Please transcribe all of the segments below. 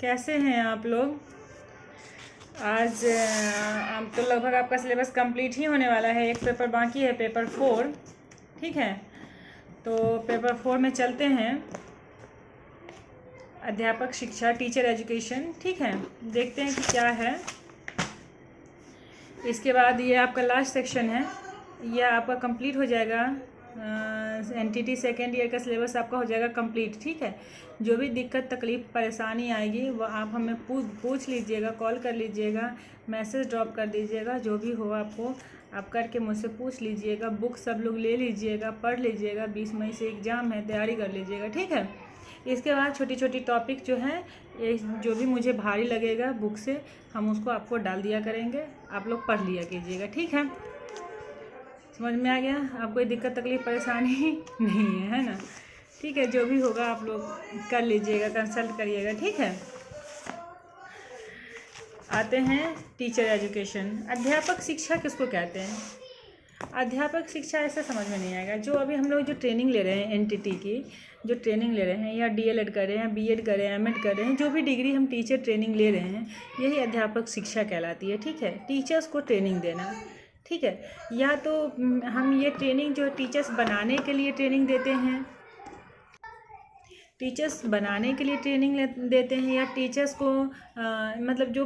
कैसे हैं आप लोग। आज आप तो लगभग आपका सिलेबस कंप्लीट ही होने वाला है। एक पेपर बाकी है, पेपर 4। ठीक है, तो पेपर 4 में चलते हैं। अध्यापक शिक्षा, टीचर एजुकेशन। ठीक है, देखते हैं कि क्या है। इसके बाद ये आपका लास्ट सेक्शन है, यह आपका कंप्लीट हो जाएगा। एनटीटी सेकेंड ईयर का सिलेबस आपका हो जाएगा कंप्लीट। ठीक है, जो भी दिक्कत तकलीफ परेशानी आएगी वो आप हमें पूछ लीजिएगा, कॉल कर लीजिएगा, मैसेज ड्रॉप कर दीजिएगा। जो भी हो आपको आप करके मुझसे पूछ लीजिएगा। बुक सब लोग ले लीजिएगा, पढ़ लीजिएगा। 20 मई से एग्ज़ाम है, तैयारी कर लीजिएगा। ठीक है, इसके बाद छोटी छोटी टॉपिक जो हैं, जो भी मुझे भारी लगेगा बुक से, हम उसको आपको डाल दिया करेंगे, आप लोग पढ़ लिया कीजिएगा। ठीक है, समझ में आ गया? आप कोई दिक्कत तकलीफ परेशानी नहीं है ना? ठीक है, जो भी होगा आप लोग कर लीजिएगा, कंसल्ट करिएगा। ठीक है, आते हैं टीचर एजुकेशन। अध्यापक शिक्षा किसको कहते हैं? अध्यापक शिक्षा ऐसा समझ में नहीं आएगा। जो अभी हम लोग जो ट्रेनिंग ले रहे हैं एनटीटी की, जो ट्रेनिंग ले रहे हैं, या डीएलएड कर रहे हैं, बीएड कर रहे हैं, एमएड कर रहे हैं, जो भी डिग्री हम टीचर ट्रेनिंग ले रहे हैं, यही अध्यापक शिक्षा कहलाती है। ठीक है, टीचर्स को ट्रेनिंग देना। ठीक है, या तो हम ये ट्रेनिंग जो टीचर्स बनाने के लिए ट्रेनिंग देते हैं, टीचर्स बनाने के लिए ट्रेनिंग देते हैं, या टीचर्स को मतलब जो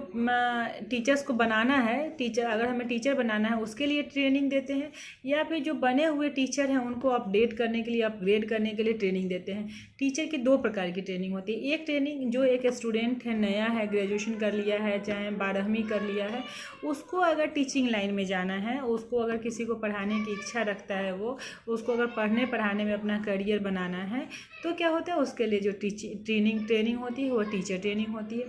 टीचर्स को बनाना है, टीचर अगर हमें टीचर बनाना है उसके लिए ट्रेनिंग देते हैं, या फिर जो बने हुए टीचर हैं उनको अपडेट करने के लिए, अपग्रेड करने के लिए ट्रेनिंग देते हैं। टीचर की 2 प्रकार की ट्रेनिंग होती है। एक ट्रेनिंग जो एक स्टूडेंट है, नया है, ग्रेजुएशन कर लिया है, चाहे 12वीं कर लिया है, उसको अगर टीचिंग लाइन में जाना है, उसको अगर किसी को पढ़ाने की इच्छा रखता है, वो उसको अगर पढ़ाने में अपना करियर बनाना है, तो क्या होता है, उसके लिए जो ट्रेनिंग होती है वो टीचर ट्रेनिंग होती है।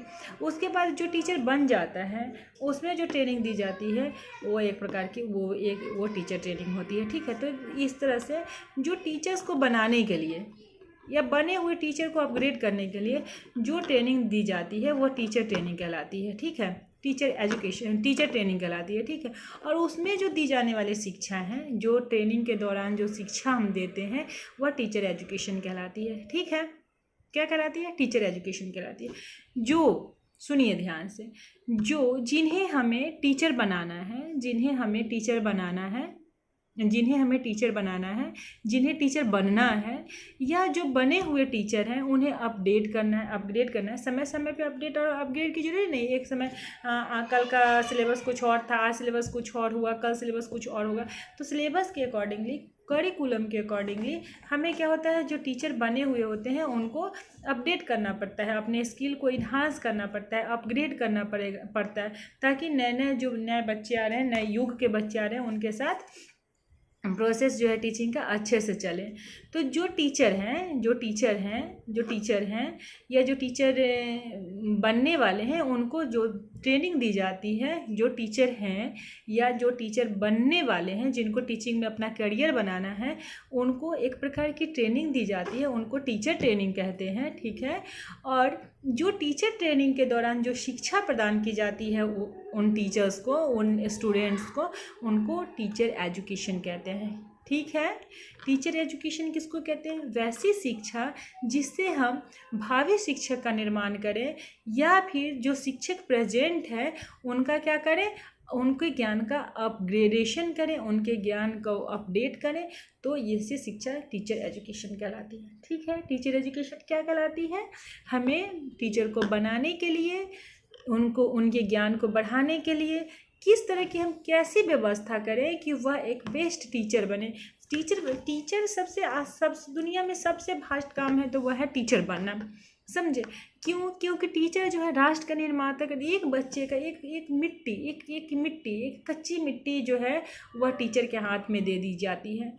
उसके बाद जो टीचर बन जाता है उसमें जो ट्रेनिंग दी जाती है वो एक प्रकार की वो टीचर ट्रेनिंग होती है। ठीक है, तो इस तरह से जो टीचर्स को बनाने के लिए या बने हुए टीचर को अपग्रेड करने के लिए जो ट्रेनिंग दी जाती है वो टीचर ट्रेनिंग कहलाती है। ठीक है, टीचर एजुकेशन, टीचर ट्रेनिंग कहलाती है। ठीक है, और उसमें जो दी जाने वाली शिक्षा है, जो ट्रेनिंग के दौरान जो शिक्षा हम देते हैं, वह टीचर एजुकेशन कहलाती है। ठीक है, क्या कहलाती है? टीचर एजुकेशन कहलाती है। जो सुनिए ध्यान से, जिन्हें हमें टीचर बनाना है, जिन्हें हमें टीचर बनाना है, जिन्हें टीचर बनना है, या जो बने हुए टीचर हैं उन्हें अपडेट करना है, अपग्रेड करना है। समय समय पे अपडेट और अपग्रेड की जरूरत नहीं। एक समय कल का सिलेबस कुछ और था, आज सिलेबस कुछ और हुआ, कल सिलेबस कुछ और होगा, तो सिलेबस के अकॉर्डिंगली, करिकुलम के अकॉर्डिंगली हमें क्या होता है, जो टीचर बने हुए होते हैं उनको अपडेट करना पड़ता है, अपने स्किल को इन्हांस करना पड़ता है, अपग्रेड करना पड़ता है, ताकि नए बच्चे आ रहे हैं, नए युग के बच्चे आ रहे हैं, उनके साथ प्रोसेस जो है टीचिंग का अच्छे से चले। तो जो टीचर हैं या जो टीचर बनने वाले हैं, उनको जो ट्रेनिंग दी जाती है, जो टीचर हैं या जो टीचर बनने वाले हैं, जिनको टीचिंग में अपना करियर बनाना है, उनको एक प्रकार की ट्रेनिंग दी जाती है, उनको टीचर ट्रेनिंग कहते हैं। ठीक है, और जो टीचर ट्रेनिंग के दौरान जो शिक्षा प्रदान की जाती है उन टीचर्स को, उन स्टूडेंट्स को, उनको टीचर एजुकेशन कहते हैं। ठीक है, टीचर एजुकेशन किसको कहते हैं? वैसी शिक्षा जिससे हम भावी शिक्षक का निर्माण करें, या फिर जो शिक्षक प्रेजेंट है उनका क्या करें, उनके ज्ञान का अपग्रेडेशन करें, उनके ज्ञान को अपडेट करें। तो ये से शिक्षा टीचर एजुकेशन कहलाती है। ठीक है, टीचर एजुकेशन क्या कहलाती है? हमें टीचर को बनाने के लिए, उनको उनके ज्ञान को बढ़ाने के लिए किस तरह की हम कैसी व्यवस्था करें कि वह एक बेस्ट टीचर बने। टीचर सबसे दुनिया में सबसे भास्ट काम है, तो वह है टीचर बनना। समझे क्यों? क्योंकि टीचर जो है राष्ट्र का निर्माता का। एक बच्चे का एक कच्ची मिट्टी जो है वह टीचर के हाथ में दे दी जाती है,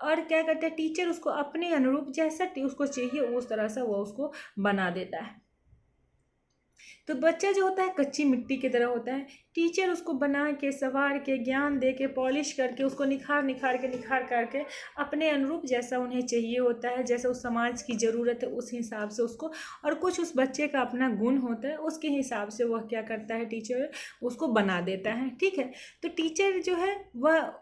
और क्या करता है टीचर, उसको अपने अनुरूप जैसा उसको चाहिए उस तरह से वह उसको बना देता है। तो बच्चा जो होता है कच्ची मिट्टी की तरह होता है, टीचर उसको बना के, संवार के, ज्ञान दे के, पॉलिश करके, उसको निखार करके अपने अनुरूप जैसा उन्हें चाहिए होता है, जैसे उस समाज की ज़रूरत है उस हिसाब से उसको, और कुछ उस बच्चे का अपना गुण होता है, उसके हिसाब से वह क्या करता है, टीचर उसको बना देता है। ठीक है, तो टीचर जो है वह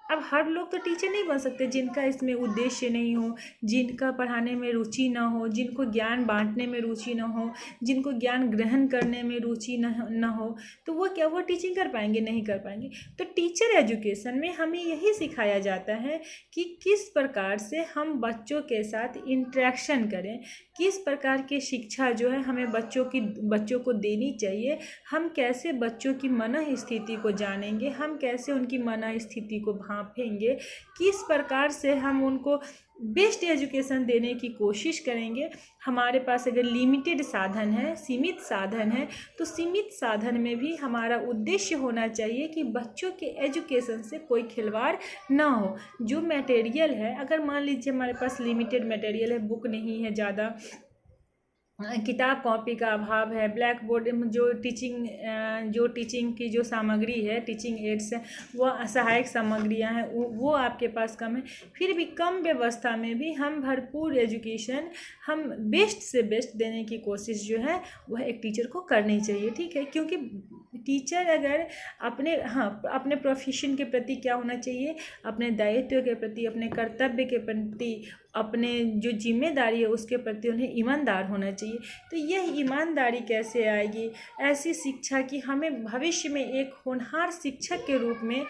अब हर लोग तो टीचर नहीं बन सकते, जिनका इसमें उद्देश्य नहीं हो, जिनका पढ़ाने में रुचि ना हो, जिनको ज्ञान बांटने में रुचि ना हो, जिनको ज्ञान ग्रहण करने में रुचि न हो, तो वो क्या वो टीचिंग कर पाएंगे? नहीं कर पाएंगे। तो टीचर एजुकेशन में हमें यही सिखाया जाता है कि किस प्रकार से हम बच्चों के साथ इंटरेक्शन करें, किस प्रकार की शिक्षा जो है हमें बच्चों को देनी चाहिए, हम कैसे बच्चों की मन स्थिति को जानेंगे, हम कैसे उनकी मन स्थिति को भांपेंगे, किस प्रकार से हम उनको बेस्ट एजुकेशन देने की कोशिश करेंगे। हमारे पास अगर लिमिटेड साधन है, सीमित साधन है, तो सीमित साधन में भी हमारा उद्देश्य होना चाहिए कि बच्चों के एजुकेशन से कोई खिलवाड़ ना हो। जो मटेरियल है, अगर मान लीजिए हमारे पास लिमिटेड मटेरियल है, बुक नहीं है ज़्यादा, किताब कॉपी का अभाव है, ब्लैक बोर्ड जो टीचिंग की जो सामग्री है, टीचिंग एड्स है, वो सहायक सामग्रियां हैं, वो आपके पास कम है, फिर भी कम व्यवस्था में भी हम भरपूर एजुकेशन हम बेस्ट से बेस्ट देने की कोशिश जो है वह एक टीचर को करनी चाहिए। ठीक है, क्योंकि टीचर अगर अपने प्रोफेशन के प्रति क्या होना चाहिए, अपने दायित्व के प्रति, अपने कर्तव्य के प्रति, अपने जो जिम्मेदारी है उसके प्रति उन्हें ईमानदार होना चाहिए। तो यह ईमानदारी कैसे आएगी? ऐसी शिक्षा कि हमें भविष्य में एक होनहार शिक्षक के रूप में,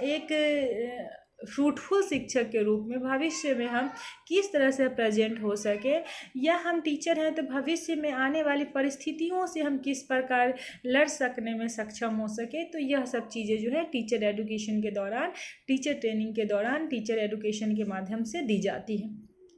एक फ्रूटफुल शिक्षक के रूप में भविष्य में हम किस तरह से प्रेजेंट हो सके, या हम टीचर हैं तो भविष्य में आने वाली परिस्थितियों से हम किस प्रकार लड़ सकने में सक्षम हो सके। तो यह सब चीज़ें जो है टीचर एजुकेशन के दौरान, टीचर ट्रेनिंग के दौरान, टीचर एजुकेशन के माध्यम से दी जाती है।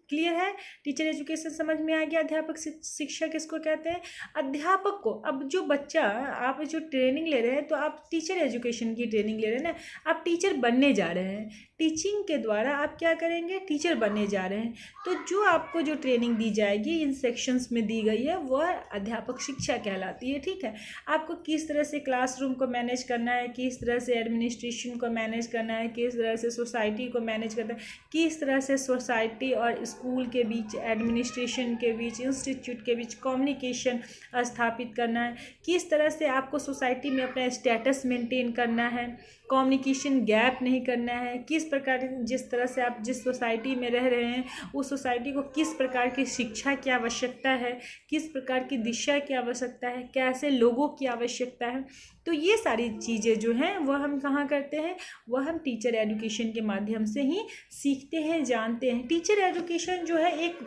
क्लियर है? टीचर एजुकेशन समझ में आ गया। अध्यापक शिक्षा किसको कहते हैं? अध्यापक को। अब जो बच्चा, आप जो ट्रेनिंग ले रहे हैं, तो आप टीचर एजुकेशन की ट्रेनिंग ले रहे हैं ना, आप टीचर बनने जा रहे हैं। टीचिंग के द्वारा आप क्या करेंगे? टीचर बनने जा रहे हैं। तो जो आपको जो ट्रेनिंग दी जाएगी इन सेक्शंस में दी गई है, वह अध्यापक शिक्षा कहलाती है। ठीक है, आपको किस तरह से क्लासरूम को मैनेज करना है, किस तरह से एडमिनिस्ट्रेशन को मैनेज करना है, किस तरह से सोसाइटी को मैनेज करना है, किस तरह से सोसाइटी और स्कूल के बीच, एडमिनिस्ट्रेशन के बीच, इंस्टीट्यूट के बीच कम्युनिकेशन स्थापित करना है, किस तरह से आपको सोसाइटी में अपना स्टेटस मेंटेन करना है, कम्युनिकेशन गैप नहीं करना है, किस प्रकार, जिस तरह से आप जिस सोसाइटी में रह रहे हैं उस सोसाइटी को किस प्रकार की शिक्षा की आवश्यकता है, किस प्रकार की दिशा की आवश्यकता है, कैसे लोगों की आवश्यकता है। तो ये सारी चीज़ें जो हैं वह हम कहाँ करते हैं? वह हम टीचर एजुकेशन के माध्यम से ही सीखते हैं, जानते हैं। टीचर एजुकेशन जो है एक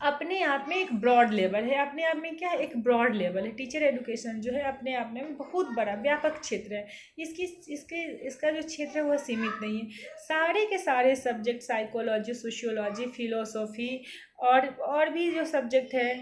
अपने आप में एक ब्रॉड लेवल है, अपने आप में क्या है? एक ब्रॉड लेवल है। टीचर एजुकेशन जो है अपने आप में बहुत बड़ा व्यापक क्षेत्र है। इसका जो क्षेत्र है वह सीमित नहीं है। सारे के सारे सब्जेक्ट, साइकोलॉजी, सोशियोलॉजी, फिलोसॉफी और भी जो सब्जेक्ट है,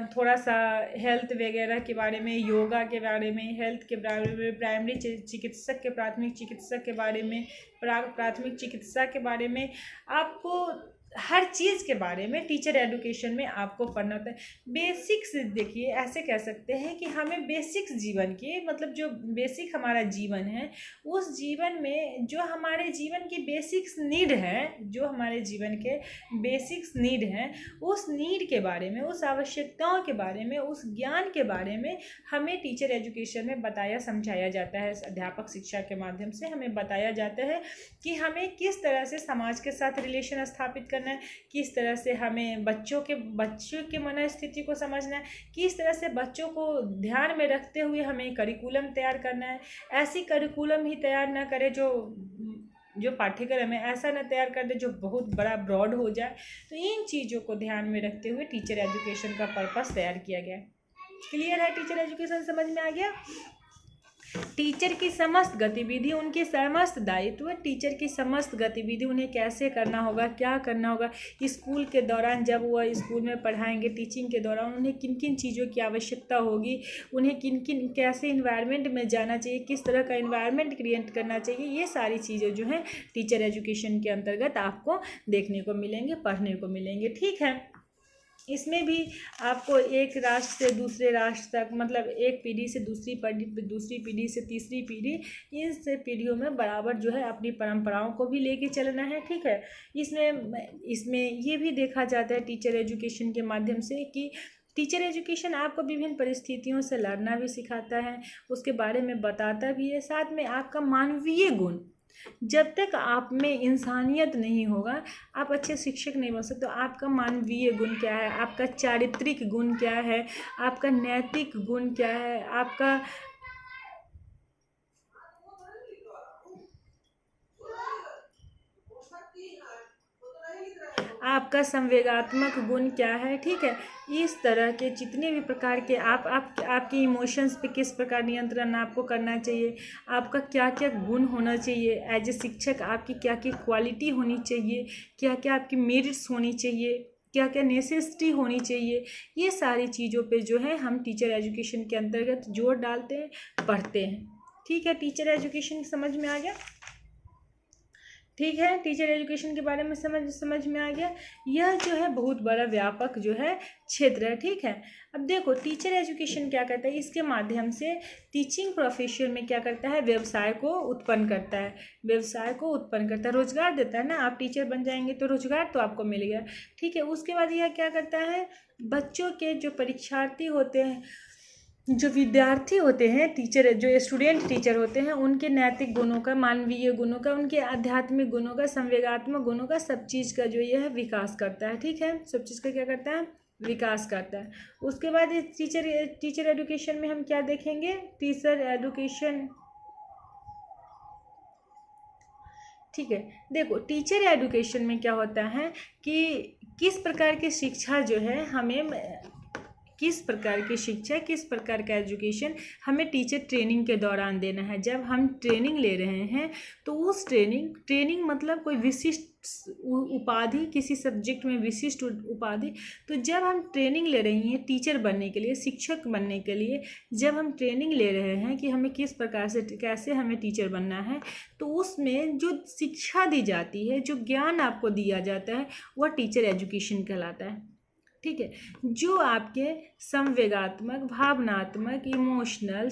थोड़ा सा हेल्थ वगैरह के बारे में, योगा के बारे में, हेल्थ के बारे में, प्राइमरी चिकित्सक के, प्राथमिक चिकित्सक के बारे में, प्राथमिक चिकित्सा के बारे में, आपको हर चीज़ के बारे में टीचर एजुकेशन में आपको पढ़ना होता है। बेसिक्स, देखिए ऐसे कह सकते हैं कि हमें बेसिक्स जीवन के, मतलब जो बेसिक हमारा जीवन है, उस जीवन में जो हमारे जीवन की बेसिक्स नीड है, जो हमारे जीवन के बेसिक्स नीड हैं, उस नीड के बारे में, उस आवश्यकताओं के बारे में, उस ज्ञान के बारे में हमें टीचर एजुकेशन में बताया समझाया जाता है। अध्यापक शिक्षा के माध्यम से हमें बताया जाता है कि हमें किस तरह से समाज के साथ रिलेशन स्थापित करना है, किस तरह से हमें बच्चों के मन स्थिति को समझना है, किस तरह से बच्चों को ध्यान में रखते हुए हमें करिकुलम तैयार करना है। ऐसी करिकुलम ही तैयार ना करें जो पाठ्यक्रम है ऐसा न तैयार कर दे जो बहुत बड़ा ब्रॉड हो जाए। तो इन चीज़ों को ध्यान में रखते हुए टीचर एजुकेशन का पर्पस तैयार किया गया है। क्लियर है? टीचर एजुकेशन समझ में आ गया। टीचर की समस्त गतिविधि, उनके समस्त दायित्व, टीचर की समस्त गतिविधि उन्हें कैसे करना होगा, क्या करना होगा, स्कूल के दौरान जब वह स्कूल में पढ़ाएंगे, टीचिंग के दौरान उन्हें किन किन चीज़ों की आवश्यकता होगी, उन्हें किन कैसे इन्वायरमेंट में जाना चाहिए, किस तरह का इन्वायरमेंट क्रिएट करना चाहिए, ये सारी चीज़ें जो हैं टीचर एजुकेशन के अंतर्गत आपको देखने को मिलेंगे, पढ़ने को मिलेंगे। ठीक है, इसमें भी आपको एक राष्ट्र से दूसरे राष्ट्र तक, मतलब एक पीढ़ी से दूसरी पीढ़ी से तीसरी पीढ़ी, इन से पीढ़ियों में बराबर जो है अपनी परंपराओं को भी लेके चलना है। ठीक है, इसमें ये भी देखा जाता है टीचर एजुकेशन के माध्यम से कि टीचर एजुकेशन आपको विभिन्न परिस्थितियों से लड़ना भी सिखाता है, उसके बारे में बताता भी है, साथ में आपका मानवीय गुण, जब तक आप में इंसानियत नहीं होगा, आप अच्छे शिक्षक नहीं बन सकते। तो आपका मानवीय गुण क्या है, आपका चारित्रिक गुण क्या है, आपका नैतिक गुण क्या है, आपका संवेगात्मक गुण क्या है, ठीक है। इस तरह के जितने भी प्रकार के आपके इमोशंस पे किस प्रकार नियंत्रण आपको करना चाहिए, आपका क्या क्या गुण होना चाहिए एज ए शिक्षक, आपकी क्या क्या क्वालिटी होनी चाहिए, क्या क्या आपकी मेरिट्स होनी चाहिए, क्या क्या नेसेसिटी होनी चाहिए, ये सारी चीज़ों पे जो है हम टीचर एजुकेशन के अंतर्गत जोर डालते हैं, पढ़ते हैं। ठीक है, टीचर एजुकेशन समझ में आ गया। ठीक है, टीचर एजुकेशन के बारे में समझ में आ गया। यह जो है बहुत बड़ा व्यापक जो है क्षेत्र है, ठीक है। अब देखो टीचर एजुकेशन क्या करता है, इसके माध्यम से टीचिंग प्रोफेशन में क्या करता है, व्यवसाय को उत्पन्न करता है, व्यवसाय को उत्पन्न करता है, रोजगार देता है ना। आप टीचर बन जाएंगे तो रोजगार तो आपको मिल गया, ठीक है। उसके बाद यह क्या करता है, बच्चों के जो परीक्षार्थी होते हैं, जो विद्यार्थी होते हैं, टीचर जो स्टूडेंट टीचर होते हैं, उनके नैतिक गुणों का, मानवीय गुणों का, उनके आध्यात्मिक गुणों का, संवेगात्मक गुणों का, सब चीज़ का जो ये है विकास करता है, ठीक है। सब चीज़ का क्या करता है, विकास करता है। उसके बाद इस टीचर एजुकेशन में हम क्या देखेंगे, टीचर एजुकेशन, ठीक है। देखो टीचर एजुकेशन में क्या होता है कि किस प्रकार की शिक्षा जो है हमें, किस प्रकार की शिक्षा, किस प्रकार का एजुकेशन हमें टीचर ट्रेनिंग के दौरान देना है। जब हम ट्रेनिंग ले रहे हैं तो उस ट्रेनिंग मतलब कोई विशिष्ट उपाधि, किसी सब्जेक्ट में विशिष्ट उपाधि। तो जब हम ट्रेनिंग ले रही हैं टीचर बनने के लिए, शिक्षक बनने के लिए, जब हम ट्रेनिंग ले रहे हैं कि हमें किस प्रकार से, कैसे हमें टीचर बनना है, तो उसमें जो शिक्षा दी जाती है, जो ज्ञान आपको दिया जाता है, वह टीचर एजुकेशन कहलाता है, ठीक है। जो आपके संवेगात्मक, भावनात्मक, इमोशनल,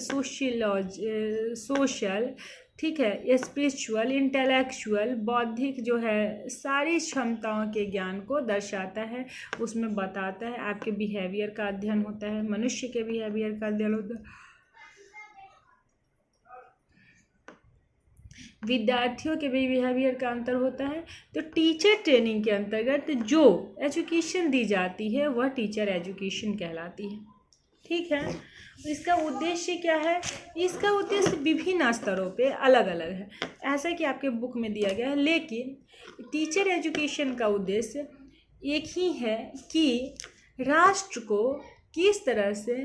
सोशल, ठीक है, स्पिरिचुअल, इंटेलेक्चुअल, बौद्धिक जो है सारी क्षमताओं के ज्ञान को दर्शाता है, उसमें बताता है। आपके बिहेवियर का अध्ययन होता है, मनुष्य के बिहेवियर का अध्ययन होता है, विद्यार्थियों के भी बिहेवियर का अंतर होता है। तो टीचर ट्रेनिंग के अंतर्गत जो एजुकेशन दी जाती है वह टीचर एजुकेशन कहलाती है, ठीक है। इसका उद्देश्य क्या है, इसका उद्देश्य विभिन्न स्तरों पे अलग अलग है, ऐसा कि आपके बुक में दिया गया है। लेकिन टीचर एजुकेशन का उद्देश्य एक ही है कि राष्ट्र को किस तरह से,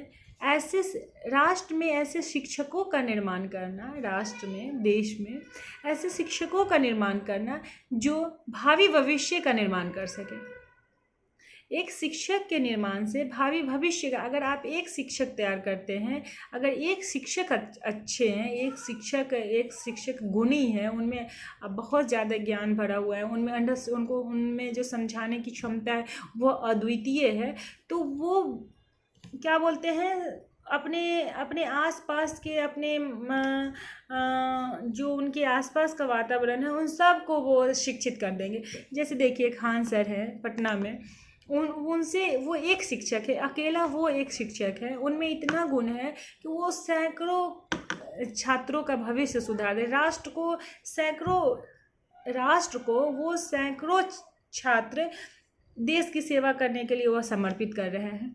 ऐसे राष्ट्र में ऐसे शिक्षकों का निर्माण करना, राष्ट्र में, देश में ऐसे शिक्षकों का निर्माण करना जो भावी भविष्य का निर्माण कर सके। एक शिक्षक के निर्माण से भावी भविष्य का, अगर आप एक शिक्षक तैयार करते हैं, अगर एक शिक्षक अच्छे हैं, एक शिक्षक गुणी है, उनमें बहुत ज़्यादा ज्ञान भरा हुआ है, उनमें जो समझाने की क्षमता है वो अद्वितीय है, तो वो क्या बोलते हैं, अपने आसपास के, जो उनके आसपास का वातावरण है उन सब को वो शिक्षित कर देंगे। जैसे देखिए खान सर है पटना में, उनसे वो एक शिक्षक है, अकेला वो एक शिक्षक है, उनमें इतना गुण है कि वो सैकड़ों छात्रों का भविष्य सुधार दे, राष्ट्र को वो सैकड़ों छात्र देश की सेवा करने के लिए वो समर्पित कर रहे हैं।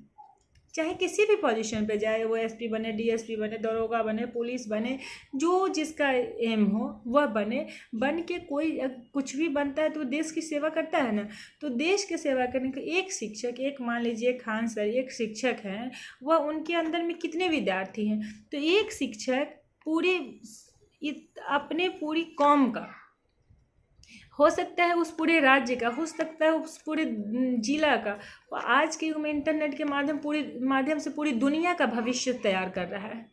चाहे किसी भी पोजीशन पे जाए, वो एसपी बने, डीएसपी बने, दरोगा बने, पुलिस बने, जो जिसका एम हो वह बन के कोई कुछ भी बनता है तो देश की सेवा करता है ना। तो देश की सेवा करने का एक शिक्षक, एक मान लीजिए खान सर एक शिक्षक हैं, वह उनके अंदर में कितने विद्यार्थी हैं, तो एक शिक्षक अपने पूरी कौम का, हो सकता है उस पूरे राज्य का, हो सकता है उस पूरे जिला का, आज के युग में इंटरनेट के माध्यम से पूरी दुनिया का भविष्य तैयार कर रहा है।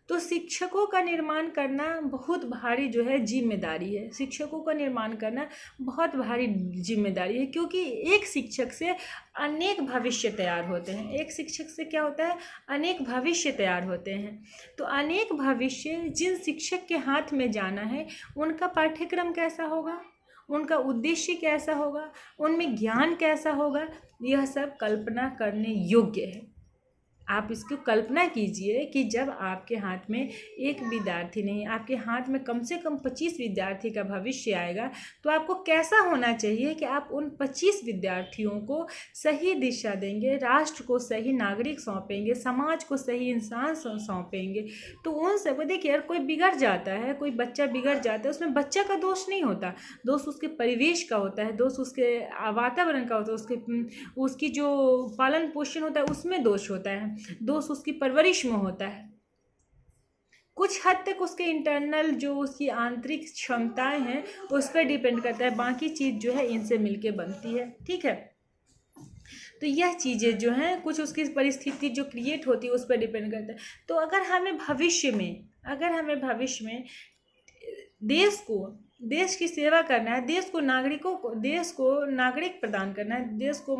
तो शिक्षकों का निर्माण करना बहुत भारी जो है जिम्मेदारी है, शिक्षकों का निर्माण करना बहुत भारी जिम्मेदारी है, क्योंकि एक शिक्षक से अनेक भविष्य तैयार होते हैं। एक शिक्षक से क्या होता है, अनेक भविष्य तैयार होते हैं। तो अनेक भविष्य जिन शिक्षक के हाथ में जाना है, उनका पाठ्यक्रम कैसा होगा, उनका उद्देश्य कैसा होगा, उनमें ज्ञान कैसा होगा, यह सब कल्पना करने योग्य है। आप इसको कल्पना कीजिए कि जब आपके हाथ में एक विद्यार्थी नहीं, आपके हाथ में कम से कम 25 विद्यार्थी का भविष्य आएगा, तो आपको कैसा होना चाहिए कि आप उन 25 विद्यार्थियों को सही दिशा देंगे, राष्ट्र को सही नागरिक सौंपेंगे, समाज को सही इंसान सौंपेंगे। तो उन सब देखिए, अगर कोई बिगड़ जाता है, कोई बच्चा बिगड़ जाता है, उसमें बच्चा का दोष नहीं होता, दोष उसके परिवेश का होता है, दोष उसके वातावरण का होता है, उसकी जो पालन पोषण होता है उसमें दोष होता है, दोष उसकी परवरिश में होता है। कुछ हद तक उसके इंटरनल जो उसकी आंतरिक क्षमताएं हैं उस पर डिपेंड करता है, बाकी चीज़ जो है इनसे मिलके बनती है। ठीक है, तो यह चीज़ें जो हैं कुछ उसकी परिस्थिति जो क्रिएट होती है उस पर डिपेंड करता है। तो अगर हमें भविष्य में देश की सेवा करना है, देश को नागरिक प्रदान करना है, देश को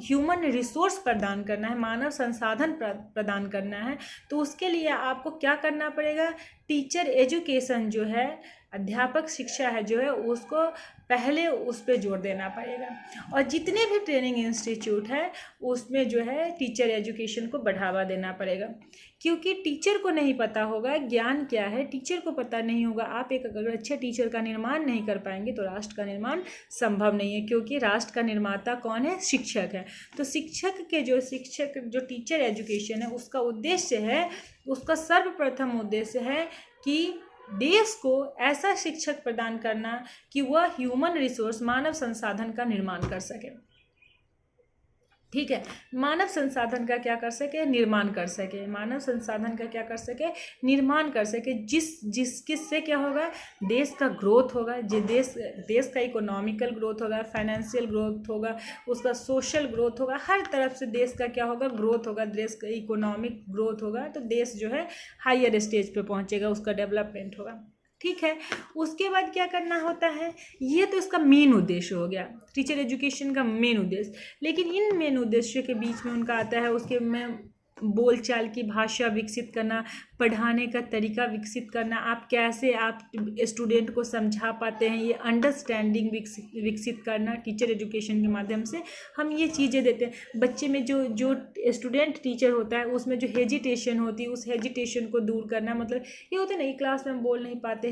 ह्यूमन रिसोर्स प्रदान करना है, मानव संसाधन प्रदान करना है, तो उसके लिए आपको क्या करना पड़ेगा? टीचर एजुकेशन जो है, अध्यापक शिक्षा है जो है, उसको पहले उस पर जोर देना पड़ेगा। और जितने भी ट्रेनिंग इंस्टीट्यूट है उसमें जो है टीचर एजुकेशन को बढ़ावा देना पड़ेगा, क्योंकि टीचर को नहीं पता होगा ज्ञान क्या है, टीचर को पता नहीं होगा। आप एक अगर अच्छे टीचर का निर्माण नहीं कर पाएंगे तो राष्ट्र का निर्माण संभव नहीं है, क्योंकि राष्ट्र का निर्माता कौन है? शिक्षक है। तो शिक्षक जो टीचर एजुकेशन है उसका उद्देश्य है, उसका सर्वप्रथम उद्देश्य है कि देश को ऐसा शिक्षक प्रदान करना कि वह ह्यूमन रिसोर्स, मानव संसाधन का निर्माण कर सके। ठीक है, मानव संसाधन का क्या कर सके? निर्माण कर सके। मानव संसाधन का क्या कर सके? निर्माण कर सके। किससे क्या होगा? देश का ग्रोथ होगा, जो देश का इकोनॉमिकल ग्रोथ होगा, फाइनेंशियल ग्रोथ होगा, उसका सोशल ग्रोथ होगा, हर तरफ से देश का क्या होगा? ग्रोथ होगा, देश का इकोनॉमिक ग्रोथ होगा, तो देश जो है हायर स्टेज पे पहुंचेगा, उसका डेवलपमेंट होगा। ठीक है, उसके बाद क्या करना होता है? ये तो इसका मेन उद्देश्य हो गया, टीचर एजुकेशन का मेन उद्देश्य। लेकिन इन मेन उद्देश्य के बीच में उनका आता है उसके में बोलचाल की भाषा विकसित करना, पढ़ाने का तरीका विकसित करना, आप कैसे आप स्टूडेंट को समझा पाते हैं, ये अंडरस्टैंडिंग विकसित करना। टीचर एजुकेशन के माध्यम से हम ये चीज़ें देते हैं। बच्चे में जो स्टूडेंट टीचर होता है उसमें जो हेजिटेशन होती है, उस हेजिटेशन को दूर करना। मतलब ये होता है ना, क्लास में हम बोल नहीं पाते,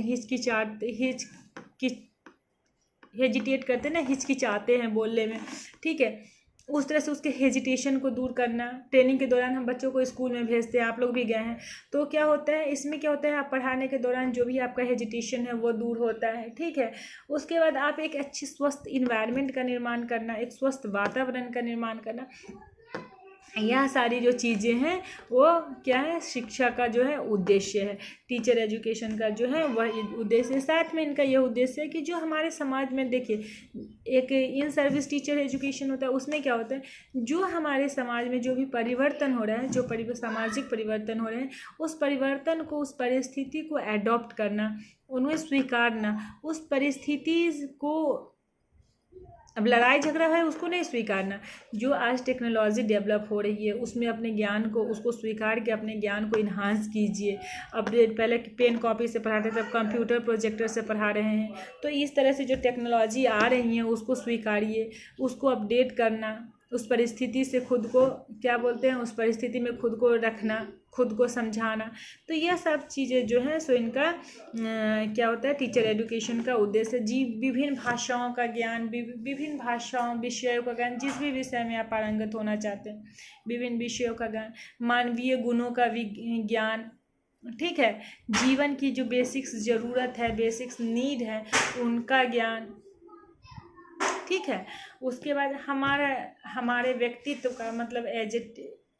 हेजिटेट करते हैं ना, हिचकिचाते हैं बोलने में। ठीक है, उस तरह से उसके हेजिटेशन को दूर करना। ट्रेनिंग के दौरान हम बच्चों को स्कूल में भेजते हैं, आप लोग भी गए हैं, तो क्या होता है इसमें? क्या होता है, आप पढ़ाने के दौरान जो भी आपका हेजिटेशन है वो दूर होता है। ठीक है, उसके बाद आप एक अच्छी स्वस्थ इन्वायरमेंट का निर्माण करना, एक स्वस्थ वातावरण का निर्माण करना, यह सारी जो चीज़ें हैं वो क्या है? शिक्षा का जो है उद्देश्य है, टीचर एजुकेशन का जो है वह उद्देश्य है। साथ में इनका यह उद्देश्य है कि जो हमारे समाज में देखिए, एक इन सर्विस टीचर एजुकेशन होता है, उसमें क्या होता है? जो हमारे समाज में जो भी परिवर्तन हो रहा है, जो सामाजिक परिवर्तन हो रहे हैं, उस परिवर्तन को, उस परिस्थिति को एडॉप्ट करना, उन्हें स्वीकारना, उस परिस्थिति को, अब लड़ाई झगड़ा है उसको नहीं स्वीकारना। जो आज टेक्नोलॉजी डेवलप हो रही है उसमें अपने ज्ञान को, उसको स्वीकार के अपने ज्ञान को इन्हांस कीजिए। अपडेट, पहले पेन कॉपी से पढ़ाते थे, अब कंप्यूटर प्रोजेक्टर से पढ़ा रहे हैं। तो इस तरह से जो टेक्नोलॉजी आ रही है उसको स्वीकारिए, उसको अपडेट करना, उस परिस्थिति से खुद को क्या बोलते हैं, उस परिस्थिति में खुद को रखना, खुद को समझाना। तो यह सब चीज़ें जो हैं सो इनका क्या होता है? टीचर एजुकेशन का उद्देश्य जी विभिन्न भाषाओं का ज्ञान, विभिन्न भाषाओं विषयों का ज्ञान, जिस भी विषय में आप पारंगत होना चाहते हैं, विभिन्न विषयों का ज्ञान, मानवीय गुणों का ज्ञान। ठीक है, जीवन की जो बेसिक्स ज़रूरत है, बेसिक्स नीड है, उनका ज्ञान। ठीक है, उसके बाद हमारे व्यक्तित्व का, मतलब एज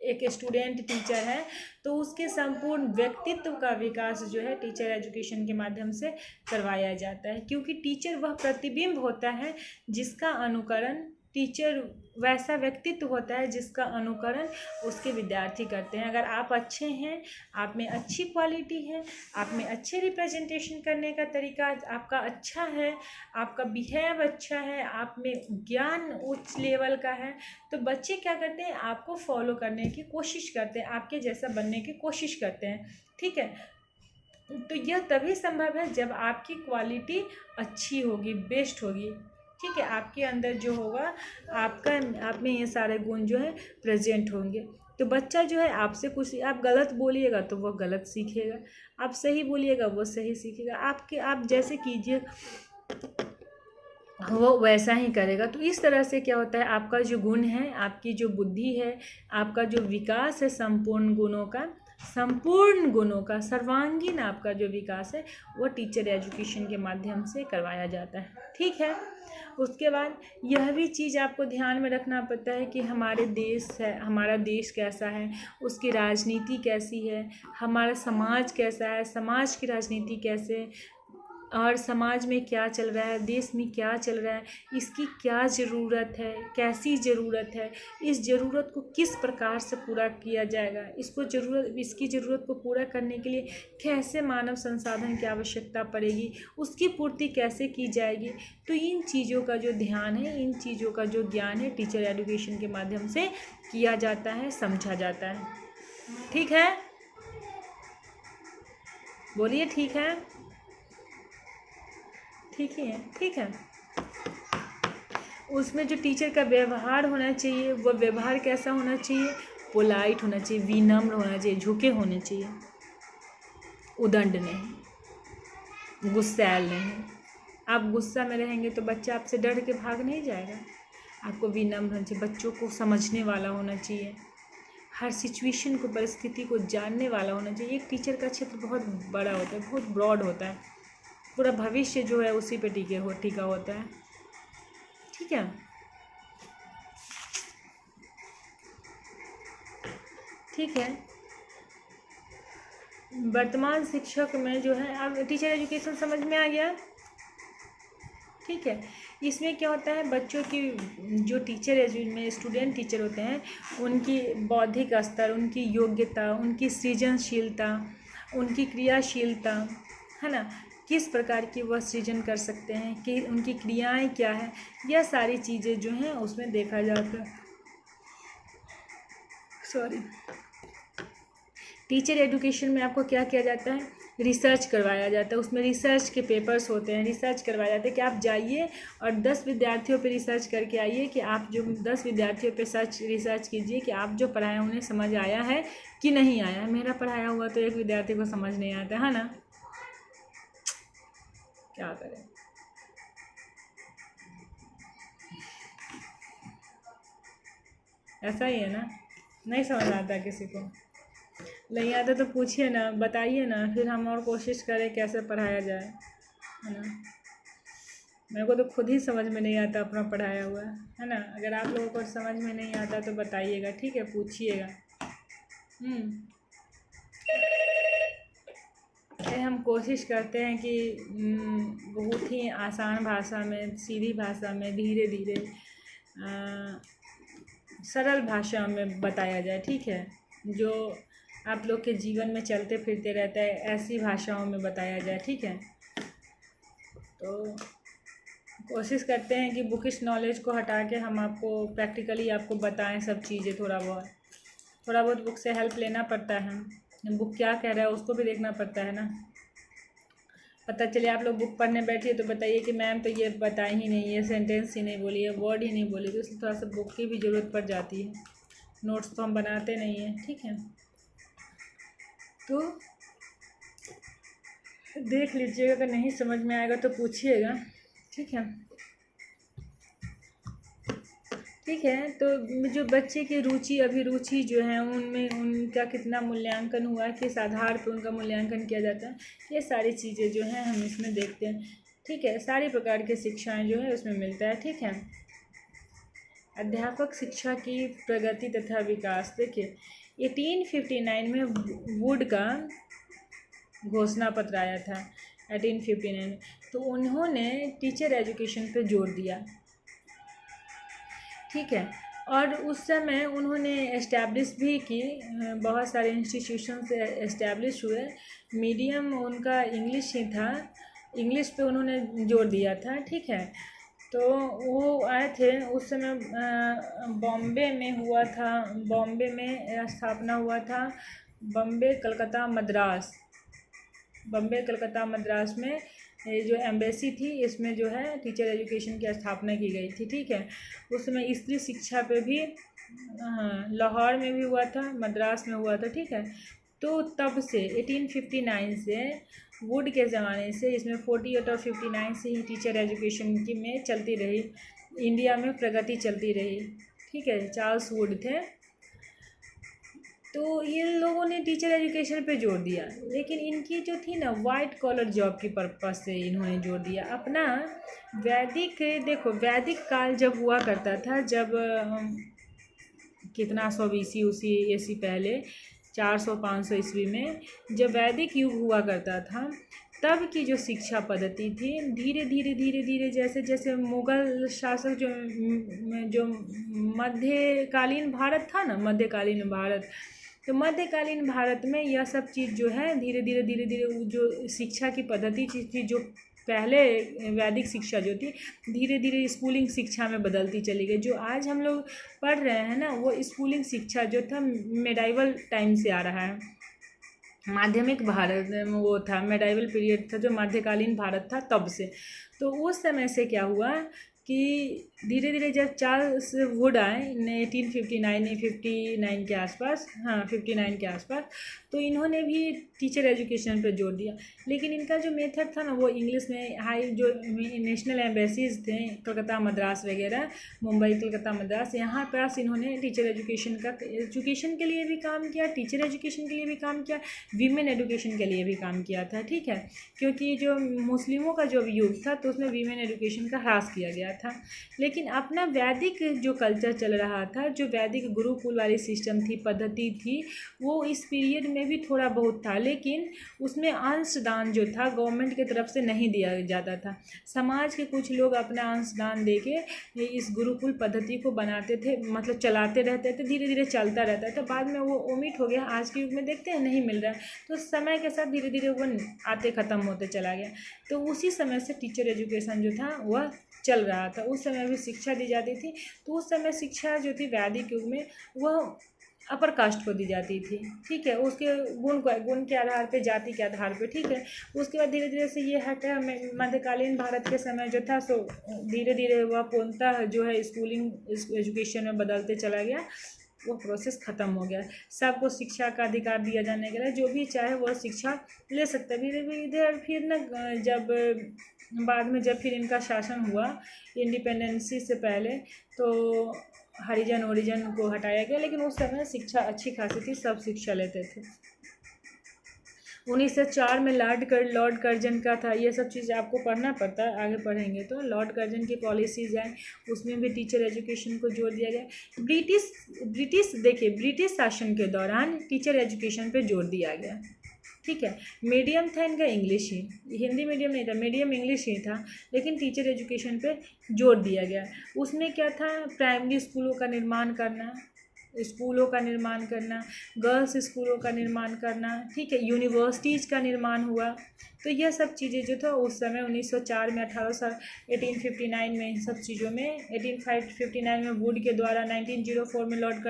एक स्टूडेंट टीचर है तो उसके संपूर्ण व्यक्तित्व का विकास जो है टीचर एजुकेशन के माध्यम से करवाया जाता है, क्योंकि टीचर वह प्रतिबिंब होता है जिसका अनुकरण, टीचर वैसा व्यक्तित्व होता है जिसका अनुकरण उसके विद्यार्थी करते हैं। अगर आप अच्छे हैं, आप में अच्छी क्वालिटी है, आप में अच्छे रिप्रेजेंटेशन करने का तरीका आपका अच्छा है, आपका बिहेव अच्छा है, आप में ज्ञान उच्च लेवल का है, तो बच्चे क्या करते हैं? आपको फॉलो करने की कोशिश करते हैं, आपके जैसा बनने की कोशिश करते हैं। ठीक है, तो यह तभी संभव है जब आपकी क्वालिटी अच्छी होगी, बेस्ट होगी। ठीक है, आपके अंदर जो होगा आपका, आप में ये सारे गुण जो है प्रेजेंट होंगे। तो बच्चा जो है आपसे कुछ, आप गलत बोलिएगा तो वो गलत सीखेगा, आप सही बोलिएगा वो सही सीखेगा, आप जैसे कीजिए वो वैसा ही करेगा। तो इस तरह से क्या होता है, आपका जो गुण है, आपकी जो बुद्धि है, आपका जो विकास है संपूर्ण गुणों का सर्वांगीण आपका जो विकास है वो टीचर एजुकेशन के माध्यम से करवाया जाता है। ठीक है, उसके बाद यह भी चीज़ आपको ध्यान में रखना पड़ता है कि हमारा देश कैसा है, उसकी राजनीति कैसी है, हमारा समाज कैसा है, समाज की राजनीति कैसे, और समाज में क्या चल रहा है, देश में क्या चल रहा है, इसकी क्या ज़रूरत है, कैसी ज़रूरत है, इस ज़रूरत को किस प्रकार से पूरा किया जाएगा, इसकी ज़रूरत को पूरा करने के लिए कैसे मानव संसाधन की आवश्यकता पड़ेगी, उसकी पूर्ति कैसे की जाएगी। तो इन चीज़ों का जो ध्यान है, इन चीज़ों का जो ज्ञान है टीचर एजुकेशन के माध्यम से किया जाता है, समझा जाता है। ठीक है, बोलिए ठीक है, ठीक ही है, ठीक है। उसमें जो टीचर का व्यवहार होना चाहिए, वो व्यवहार कैसा होना चाहिए, पोलाइट होना चाहिए, विनम्र होना चाहिए, झुके होने चाहिए, उदंड नहीं, गुस्सैल नहीं। आप गुस्सा में रहेंगे तो बच्चा आपसे डर के भाग नहीं जाएगा। आपको विनम्र होना चाहिए, बच्चों को समझने वाला होना चाहिए, हर सिचुएशन को, परिस्थिति को जानने वाला होना चाहिए। एक टीचर का क्षेत्र बहुत बड़ा होता है, बहुत ब्रॉड होता है, पूरा भविष्य जो है उसी पे टिका होता है। ठीक है, ठीक है। वर्तमान शिक्षक में जो है, अब टीचर एजुकेशन समझ में आ गया। ठीक है, इसमें क्या होता है, बच्चों की जो स्टूडेंट टीचर होते हैं, उनकी बौद्धिक स्तर, उनकी योग्यता, उनकी सृजनशीलता, उनकी क्रियाशीलता, है ना, किस प्रकार की वह सृजन कर सकते हैं, कि उनकी क्रियाएं क्या है, यह सारी चीज़ें जो हैं उसमें देखा जाता है। टीचर एजुकेशन में आपको क्या किया जाता है, रिसर्च करवाया जाता है। उसमें रिसर्च के पेपर्स होते हैं, रिसर्च करवाया जाता है कि आप जाइए और 10 विद्यार्थियों पे रिसर्च करके आइए, कि आप जो 10 विद्यार्थियों पे रिसर्च कीजिए कि आप जो पढ़ाए उन्हें समझ आया है कि नहीं आया है। मेरा पढ़ाया हुआ तो एक विद्यार्थी को समझ नहीं आता है ना, क्या करें। ऐसा ही है ना, नहीं समझ आता किसी को, नहीं आता तो पूछिए ना, बताइए ना, फिर हम और कोशिश करें कैसे पढ़ाया जाए, है ना। मेरे को तो खुद ही समझ में नहीं आता अपना पढ़ाया हुआ, है ना। अगर आप लोगों को समझ में नहीं आता तो बताइएगा, ठीक है, पूछिएगा। हम कोशिश करते हैं कि बहुत ही आसान भाषा में, सीधी भाषा में, धीरे धीरे सरल भाषा में बताया जाए। ठीक है, जो आप लोग के जीवन में चलते फिरते रहता है, ऐसी भाषाओं में बताया जाए। ठीक है, तो कोशिश करते हैं कि बुकिश नॉलेज को हटा के हम आपको प्रैक्टिकली आपको बताएं सब चीज़ें। थोड़ा बहुत बुक से हेल्प लेना पड़ता है, बुक क्या कह रहा है उसको भी देखना पड़ता है ना। पता चले आप लोग बुक पढ़ने बैठिए तो बताइए कि मैम तो ये बताई ही नहीं, ये सेंटेंस ही नहीं बोली है, वर्ड ही नहीं बोली, तो इसलिए थोड़ा सा बुक की भी ज़रूरत पड़ जाती है। नोट्स तो हम बनाते नहीं हैं। ठीक है, तो देख लीजिएगा, अगर नहीं समझ में आएगा तो पूछिएगा। ठीक है, ठीक है। तो जो बच्चे की अभिरुचि जो है उनमें उनका कितना मूल्यांकन हुआ, किस आधार पर उनका मूल्यांकन किया जाता है, ये सारी चीज़ें जो हैं हम इसमें देखते हैं। ठीक है, सारी प्रकार की शिक्षाएं जो है उसमें मिलता है। ठीक है, अध्यापक शिक्षा की प्रगति तथा विकास। देखिए 1859 में वुड का घोषणा पत्र आया था 1859, तो उन्होंने टीचर एजुकेशन पे जोर दिया। ठीक है, और उस समय उन्होंने एस्टैब्लिश भी की, बहुत सारे इंस्टीट्यूशंस एस्टैब्लिश हुए। मीडियम उनका इंग्लिश ही था, इंग्लिश पे उन्होंने जोर दिया था। ठीक है, तो वो आए थे उस समय, बॉम्बे में हुआ था, बॉम्बे में स्थापना हुआ था, बॉम्बे कलकत्ता मद्रास में ये जो एम्बेसी थी इसमें जो है टीचर एजुकेशन की स्थापना की गई थी, ठीक है। उस समय स्त्री शिक्षा पे भी लाहौर में भी हुआ था, मद्रास में हुआ था, ठीक है। तो तब से 1859 से वुड के ज़माने से इसमें 48 और 59 से ही टीचर एजुकेशन की में चलती रही, इंडिया में प्रगति चलती रही, ठीक है। चार्ल्स वुड थे। तो ये लोगों ने टीचर एजुकेशन पे जोर दिया, लेकिन इनकी जो थी ना वाइट कॉलर जॉब की पर्पज़ से इन्होंने जोर दिया अपना। वैदिक, देखो वैदिक काल जब हुआ करता था, जब कितना 100 BC उसी ऐसी पहले 400-500 ईस्वी में जब वैदिक युग हुआ करता था, तब की जो शिक्षा पद्धति थी धीरे धीरे धीरे धीरे जैसे जैसे मुग़ल शासक जो मध्यकालीन भारत था ना, मध्यकालीन भारत, तो मध्यकालीन भारत में यह सब चीज़ जो है धीरे धीरे धीरे धीरे जो शिक्षा की पद्धति थी, जो पहले वैदिक शिक्षा जो थी धीरे धीरे स्कूलिंग शिक्षा में बदलती चली गई। जो आज हम लोग पढ़ रहे हैं ना, वो स्कूलिंग शिक्षा जो था मेडाइवल टाइम से आ रहा है। माध्यमिक भारत वो था, मेडाइवल पीरियड था जो मध्यकालीन भारत था तब से। तो उस समय से क्या हुआ कि धीरे धीरे जब चार्ल्स वुड आए 1859 के आसपास, हाँ 59 के आसपास, तो इन्होंने भी टीचर एजुकेशन पर जोर दिया। लेकिन इनका जो मेथड था ना वो इंग्लिश में, हाई जो नेशनल एम्बेसीज थे कलकत्ता मद्रास वगैरह, मुंबई कलकत्ता मद्रास, यहाँ पास इन्होंने टीचर एजुकेशन के लिए भी काम किया, टीचर एजुकेशन के लिए भी काम किया, वीमेन एजुकेशन के लिए भी काम किया था, ठीक है। क्योंकि जो मुस्लिमों का जो युग था तो उसमें वीमेन एजुकेशन का ह्रास किया गया था। लेकिन अपना वैदिक जो कल्चर चल रहा था, जो वैदिक गुरुकुल वाली सिस्टम थी, पद्धति थी, वो इस पीरियड में भी थोड़ा बहुत था, लेकिन उसमें अंशदान जो था गवर्नमेंट की तरफ से नहीं दिया जाता था। समाज के कुछ लोग अपना अंशदान देके इस गुरुकुल पद्धति को बनाते थे, मतलब चलाते रहते थे, धीरे धीरे चलता रहता था। बाद में वो ओमिट हो गया, आज के युग में देखते हैं नहीं मिल रहा है, तो समय के साथ धीरे धीरे वो आते ख़त्म होते चला गया। तो उसी समय से टीचर एजुकेशन जो था वह चल रहा था, उस समय भी शिक्षा दी जाती थी। तो उस समय शिक्षा जो थी वैदिक युग में वह अपर कास्ट को दी जाती थी, ठीक है, उसके गुण के आधार पे, जाति के आधार पे, ठीक है। उसके बाद धीरे धीरे से ये हटा, मध्यकालीन भारत के समय जो था सो धीरे धीरे वह पूर्णतः जो है स्कूलिंग एजुकेशन में बदलते चला गया, वो प्रोसेस ख़त्म हो गया। सबको शिक्षा का अधिकार दिया जाने के लिए जो भी चाहे वह शिक्षा ले सकता है। धीरे धीरे फिर न जब बाद में जब फिर इनका शासन हुआ इंडिपेंडेंसी से पहले, तो हरिजन ओरिजन को हटाया गया, लेकिन उस समय शिक्षा अच्छी खासी थी, सब शिक्षा लेते थे। 1904 में लॉर्ड कर्जन का था, ये सब चीज़ आपको पढ़ना पड़ता है, आगे पढ़ेंगे तो। लॉर्ड कर्जन की पॉलिसीज हैं, उसमें भी टीचर एजुकेशन को जोर दिया गया। ब्रिटिश शासन के दौरान टीचर एजुकेशन पे जोर दिया गया, ठीक है। मीडियम था इनका इंग्लिश ही, हिंदी मीडियम नहीं था, मीडियम इंग्लिश ही था, लेकिन टीचर एजुकेशन पे जोर दिया गया। उसमें क्या था, प्राइमरी स्कूलों का निर्माण करना, गर्ल्स स्कूलों का निर्माण करना, ठीक है, यूनिवर्सिटीज़ का निर्माण हुआ। तो यह सब चीज़ें जो था उस समय 1904 में 1859 में इन सब चीज़ों में 1859 में वुड के द्वारा, 1904 में लॉर्ड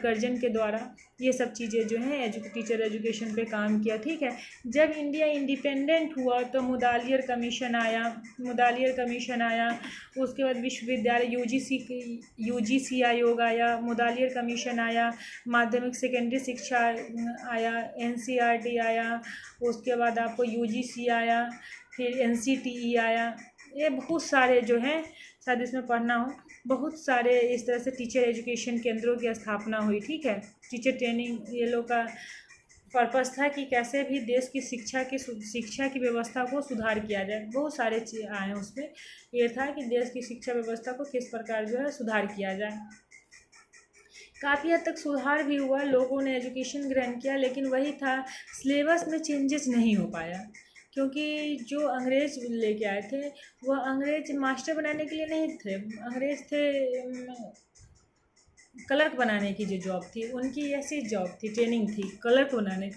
कर्जन के द्वारा ये सब चीज़ें जो हैं टीचर एजुकेशन पे काम किया, ठीक है। जब इंडिया इंडिपेंडेंट हुआ तो मुदालियर कमीशन आया, उसके बाद विश्वविद्यालय यूजीसी आयोग आया, मुदालियर कमीशन आया, माध्यमिक सेकेंडरी शिक्षा आया, एनसीईआरटी आया, उसके बाद आपको यूजीसी आया, फिर एनसीटीई आया। ये बहुत सारे जो हैं, शायद इसमें पढ़ना हो, बहुत सारे इस तरह से टीचर एजुकेशन केंद्रों की स्थापना हुई, ठीक है। टीचर ट्रेनिंग ये लोग का पर्पस था कि कैसे भी देश की शिक्षा की व्यवस्था को सुधार किया जाए। बहुत सारे चीज़ आए उसमें, ये था कि देश की शिक्षा व्यवस्था को किस प्रकार जो है सुधार किया जाए। काफ़ी हद तक सुधार भी हुआ, लोगों ने एजुकेशन ग्रहण किया, लेकिन वही था सिलेबस में चेंजेस नहीं हो पाया, क्योंकि जो अंग्रेज़ लेके आए थे वह अंग्रेज़ मास्टर बनाने के लिए नहीं थे, अंग्रेज़ थे क्लर्क बनाने की जो जॉब थी उनकी, ऐसी जॉब थी, ट्रेनिंग थी क्लर्क बनाने।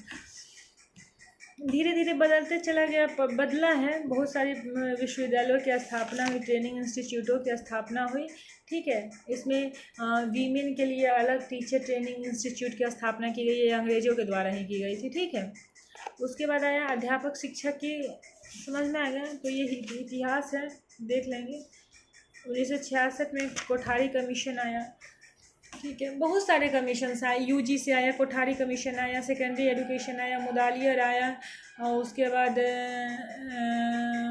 धीरे धीरे बदलते चला गया, बदला है, बहुत सारी विश्वविद्यालयों की स्थापना हुई, ट्रेनिंग इंस्टीट्यूटों की स्थापना हुई, ठीक है। इसमें वीमेन के लिए अलग टीचर ट्रेनिंग इंस्टीट्यूट की स्थापना की गई है, अंग्रेजों के द्वारा ही की गई थी, ठीक है। उसके बाद आया अध्यापक शिक्षा की, समझ में आ गया। तो ये इतिहास है, देख लेंगे। 1966 में कोठारी कमीशन आया, ठीक है। बहुत सारे कमीशंस आए, यूजीसी आया, कोठारी कमीशन आया, सेकेंडरी एजुकेशन आया, मुदालियर आया, और उसके बाद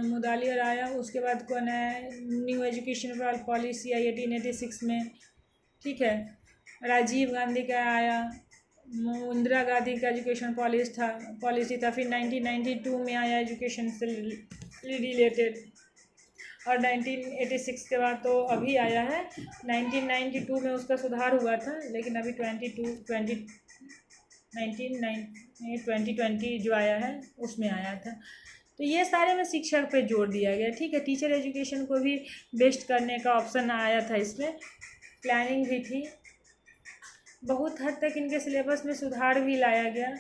मुदालियर आया। उसके बाद कौन है, न्यू एजुकेशन पॉलिसी आई 1886 में, ठीक है। राजीव गांधी का आया, इंदिरा गांधी का एजुकेशन पॉलिसी था। फिर 1992 में आया एजुकेशन से रिलेटेड, और 1986 के बाद तो अभी आया है। 1992 में उसका सुधार हुआ था, लेकिन अभी 2020 जो आया है उसमें आया था। तो ये सारे में शिक्षा पे जोर दिया गया, ठीक है। टीचर एजुकेशन को भी बेस्ट करने का ऑप्शन आया था, इसमें प्लानिंग भी थी। बहुत हद तक इनके सिलेबस में सुधार भी लाया गया।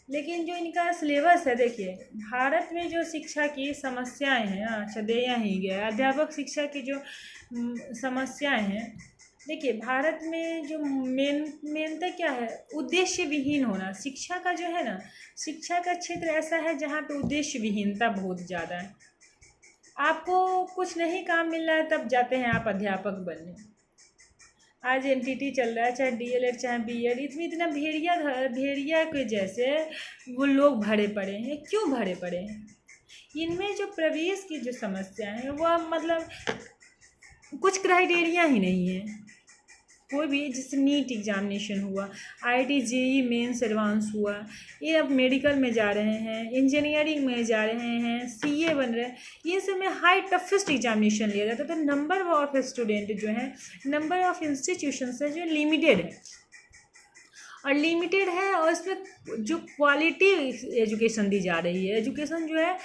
लेकिन जो इनका सिलेबस है, देखिए भारत में जो शिक्षा की समस्याएं हैं, अच्छा दे ही गया अध्यापक शिक्षा की जो समस्याएं हैं। देखिए भारत में जो मेनता क्या है, उद्देश्य विहीन होना। शिक्षा का जो है ना, शिक्षा का क्षेत्र ऐसा है जहाँ पे उद्देश्य विहीनता बहुत ज़्यादा है। आपको कुछ नहीं काम मिल रहा है, तब जाते हैं आप अध्यापक बनने। आज एनटीटी चल रहा है, चाहे डीएलएड चाहे बीएड, इसमें इतना भेड़िया के जैसे वो लोग भरे पड़े हैं। क्यों भरे पड़े हैं? इनमें जो प्रवेश की जो समस्या है वो मतलब कुछ क्राइटेरिया ही नहीं है। कोई भी, जैसे नीट एग्जामिनेशन हुआ, आईआईटी जेईई मेंस एडवांस हुआ, ये अब मेडिकल में जा रहे हैं, इंजीनियरिंग में जा रहे हैं, सीए बन रहे हैं, ये सब में हाई टफेस्ट एग्जामिनेशन लिया जाता है। तो नंबर ऑफ स्टूडेंट जो है, नंबर ऑफ इंस्टीट्यूशंस है जो लिमिटेड है, और इसमें जो क्वालिटी एजुकेशन दी जा रही है, एजुकेशन जो है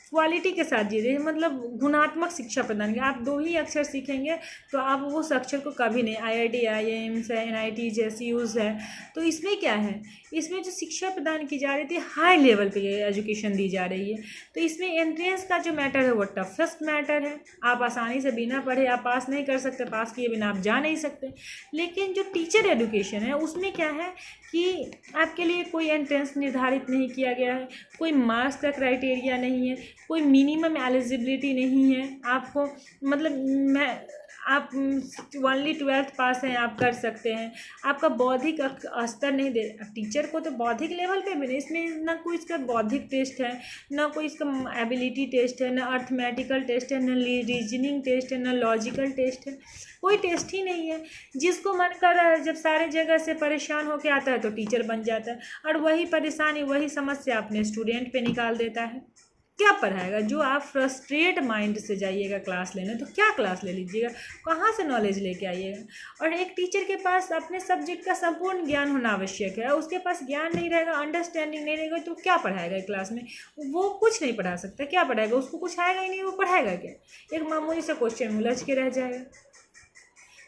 क्वालिटी के साथ दी रही है, मतलब गुणात्मक शिक्षा प्रदान की। आप 2 ही अक्षर सीखेंगे तो आप उस अक्षर को कभी नहीं, आईआईटी आईआईएम्स है, एनआईटी जेएसयूज है, तो इसमें क्या है, इसमें जो शिक्षा प्रदान की जा रही थी हाई लेवल पे एजुकेशन दी जा रही है। तो इसमें एंट्रेंस का जो मैटर है वो टफेस्ट मैटर है। आप आसानी से बिना पढ़े आप पास नहीं कर सकते, पास किए बिना आप जा नहीं सकते। लेकिन जो टीचर एजुकेशन है उसमें क्या है कि आपके लिए कोई एंट्रेंस निर्धारित नहीं किया गया है, कोई मार्क्स का क्राइटेरिया नहीं है, कोई मिनिमम एलिजिबिलिटी नहीं है आपको, मतलब आप ओनली 12th पास हैं, आप कर सकते हैं। आपका बौद्धिक स्तर नहीं दे, टीचर को तो बौद्धिक लेवल पे भी नहीं, इसमें ना कोई इसका बौद्धिक टेस्ट है, ना कोई इसका एबिलिटी टेस्ट है, ना अर्थमेटिकल टेस्ट है, ना रीजनिंग टेस्ट है, ना लॉजिकल टेस्ट है, कोई टेस्ट ही नहीं है। जिसको मन कर रहा है, जब सारे जगह से परेशान होकर आता है तो टीचर बन जाता है, और वही परेशानी वही समस्या अपने स्टूडेंट पे निकाल देता है। क्या पढ़ाएगा? जो आप फ्रस्ट्रेट माइंड से जाइएगा क्लास लेने, तो क्या क्लास ले लीजिएगा, कहाँ से नॉलेज लेके आइएगा? और एक टीचर के पास अपने सब्जेक्ट का संपूर्ण ज्ञान होना आवश्यक है। उसके पास ज्ञान नहीं रहेगा, अंडरस्टैंडिंग नहीं रहेगा, तो क्या पढ़ाएगा क्लास में? वो कुछ नहीं पढ़ा सकता। क्या पढ़ाएगा? उसको कुछ आएगा ही नहीं, वो पढ़ाएगा क्या? एक मामूली सा क्वेश्चन में उलझ के रह जाएगा।